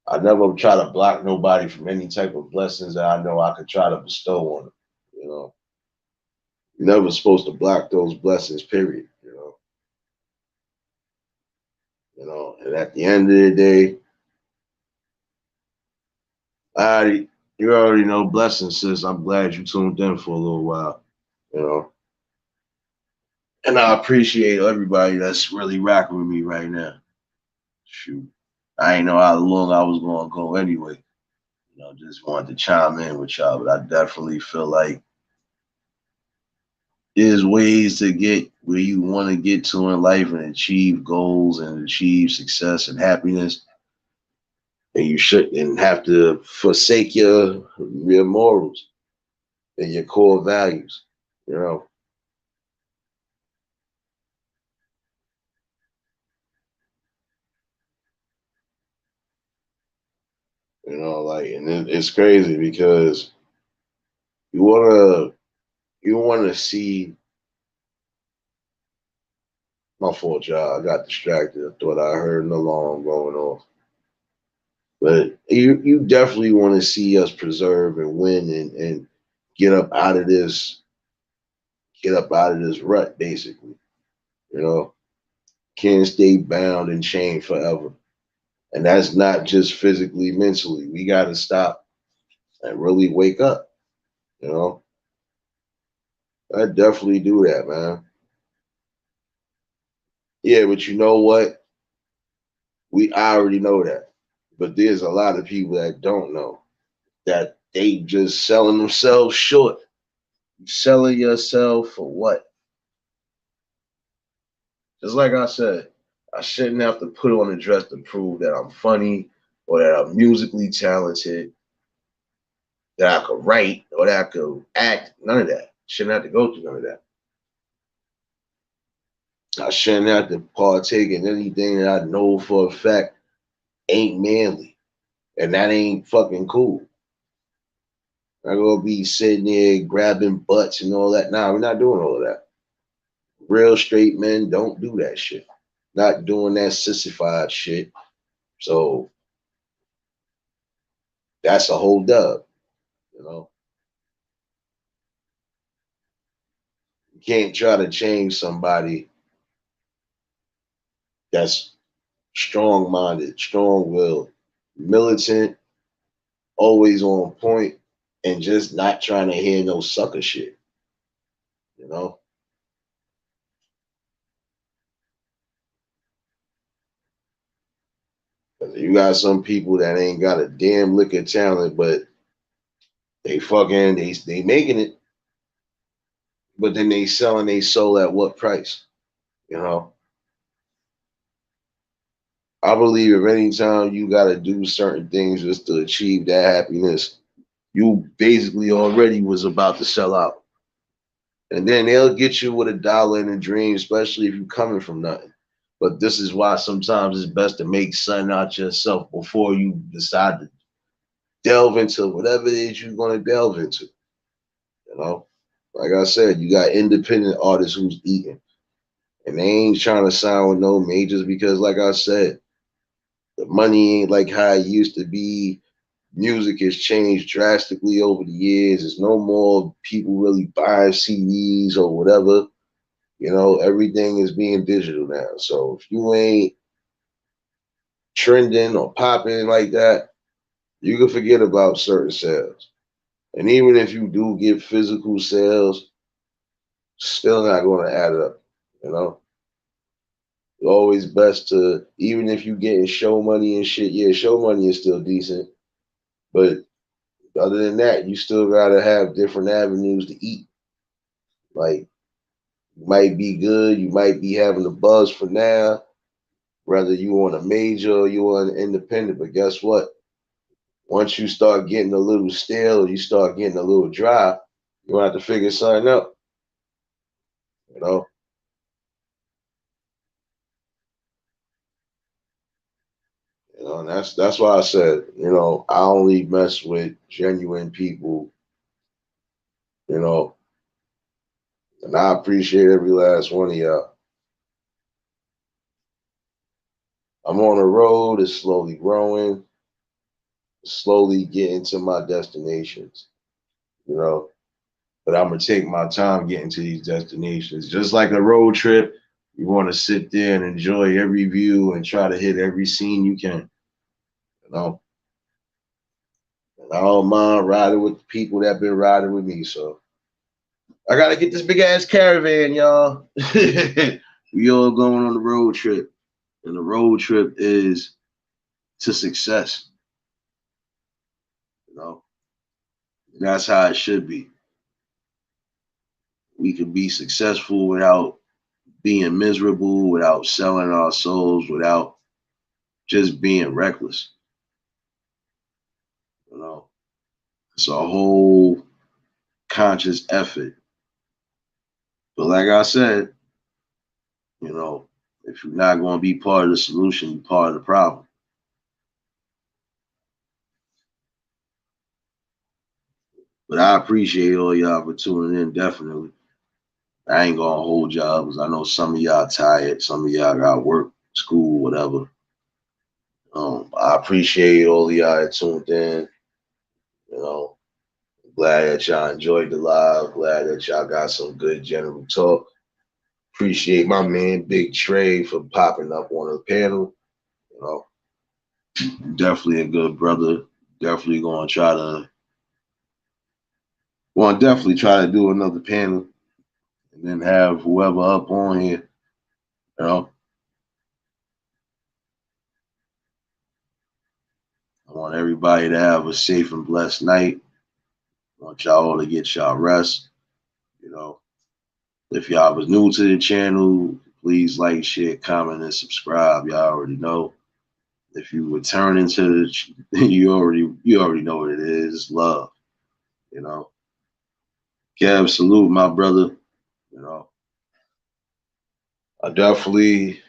I never try to block nobody from any type of blessings that I know I could try to bestow on them. You know. You're never supposed to block those blessings, period. You know. You know, and at the end of the day, you already know blessings, sis. I'm glad you tuned in for a little while. You know. And I appreciate everybody that's really rocking with me right now. Shoot. I ain't know how long I was gonna go anyway. You know, just wanted to chime in with y'all, but I definitely feel like there's ways to get where you want to get to in life and achieve goals and achieve success and happiness. And you shouldn't have to forsake your morals and your core values. You know. You know, like, and it's crazy because you wanna see. My fault, y'all. I got distracted. I thought I heard an alarm going off. But you definitely want to see us preserve and win and get up out of this rut, basically. You know, can't stay bound and chained forever. And that's not just physically, mentally. We gotta stop and really wake up, you know. I definitely do that, man. Yeah, but you know what? I already know that. But there's a lot of people that don't know that they just selling themselves short. You selling yourself for what? Just like I said, I shouldn't have to put on a dress to prove that I'm funny or that I'm musically talented, that I could write or that I could act. None of that. Shouldn't have to go through none of that. I shouldn't have to partake in anything that I know for a fact ain't manly. And that ain't fucking cool. I'm gonna be sitting there grabbing butts and all that. Nah, we're not doing all of that. Real straight men don't do that shit. Not doing that sissified shit. So that's a whole dub, you know. You can't try to change somebody that's strong minded, strong willed, militant, always on point, and just not trying to hear no sucker shit, you know. You got some people that ain't got a damn lick of talent, but they making it, but then they selling their soul at what price? You know, I believe if any time you got to do certain things just to achieve that happiness, you basically already was about to sell out. And then they'll get you with $1 in a dream, especially if you're coming from nothing. But this is why sometimes it's best to make something out yourself before you decide to delve into whatever it is you're going to delve into. You know, like I said, you got independent artists who's eating, and they ain't trying to sign with no majors because, like I said, the money ain't like how it used to be. Music has changed drastically over the years. There's no more people really buying CDs or whatever. You know, everything is being digital now. So if you ain't trending or popping like that, you can forget about certain sales. And even if you do get physical sales, still not going to add up. You know, it's always best to, even if you getting show money and shit, yeah, show money is still decent. But other than that, you still got to have different avenues to eat. Like, you might be good, you might be having a buzz for now, whether you on a major or you on an independent. But guess what? Once you start getting a little stale, you start getting a little dry, you're gonna have to figure something out. You know, and that's why I said, I only mess with genuine people, you know, and I appreciate every last one of y'all. I'm on a road, it's slowly growing, slowly getting to my destinations, you know. But I'm gonna take my time getting to these destinations. Just like a road trip, you want to sit there and enjoy every view and try to hit every scene you can, you know. And I don't mind riding with the people that been riding with me. So I gotta get this big ass caravan, y'all. We all going on the road trip, and the road trip is to success. You know, that's how it should be. We can be successful without being miserable, without selling our souls, without just being reckless. You know, it's a whole conscious effort. But like I said, if you're not going to be part of the solution, you're part of the problem. But I appreciate all y'all for tuning in, definitely. I ain't going to hold y'all because I know some of y'all tired, some of y'all got work, school, whatever. I appreciate all of y'all that tuned in. You know, glad that y'all enjoyed the live. Glad that y'all got some good general talk. Appreciate my man Big Trey for popping up on the panel. You know, definitely a good brother. Definitely gonna try to definitely try to do another panel and then have whoever up on here. You know, I want everybody to have a safe and blessed night. I want y'all all to get y'all rest. You know, if y'all was new to the channel, please like, share, comment, and subscribe. Y'all already know. If you return into the, you already know what it is. Love. You know. Kev, salute my brother. You know. I definitely,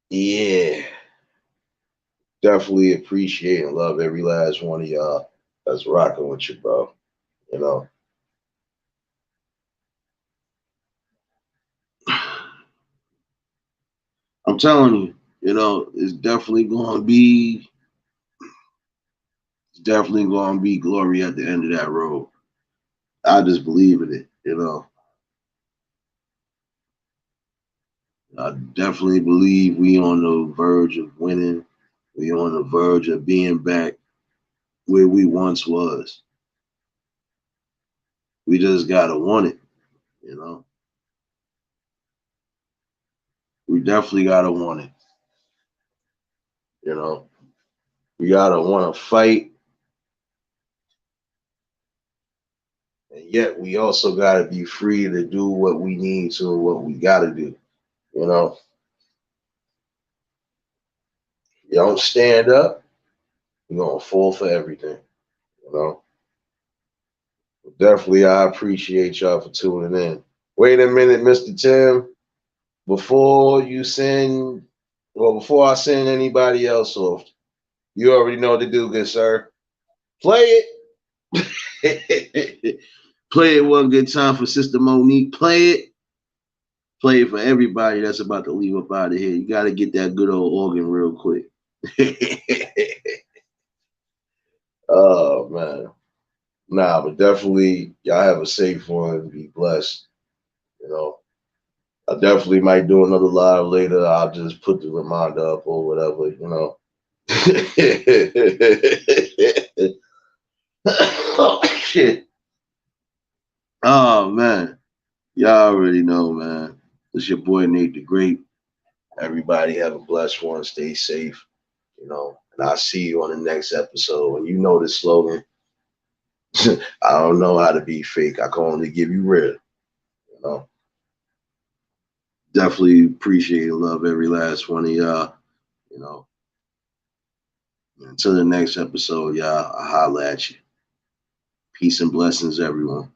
yeah, definitely appreciate and love every last one of y'all that's rocking with you, bro. You know. I'm telling you, it's definitely gonna be glory at the end of that road. I just believe in it. I definitely believe we on the verge of winning. We on the verge of being back where we once was. We just gotta want it. We definitely gotta want it. You know, we gotta want to fight, and yet we also gotta be free to do what we need to, and what we gotta do. You know, you don't stand up, you're gonna fall for everything. You know, definitely, I appreciate y'all for tuning in. Wait a minute, Mr. Tim. before you send, well, before I send anybody else off, you already know what to do, good sir. Play it. Play it one good time for Sister Monique. Play it. Play it for everybody that's about to leave up out of here. You got to get that good old organ real quick. Oh, man. Nah, but definitely, y'all have a safe one. Be blessed. You know, I definitely might do another live later. I'll just put the reminder up or whatever, you know. Oh, shit. Oh, man. Y'all already know, man. It's your boy, Nate the Great. Everybody have a blessed one. Stay safe, you know. And I'll see you on the next episode. And you know the slogan. I don't know how to be fake. I can only give you real, you know. Definitely appreciate and love every last one of y'all, you know. Until the next episode, y'all, I'll holla at you. Peace and blessings, everyone.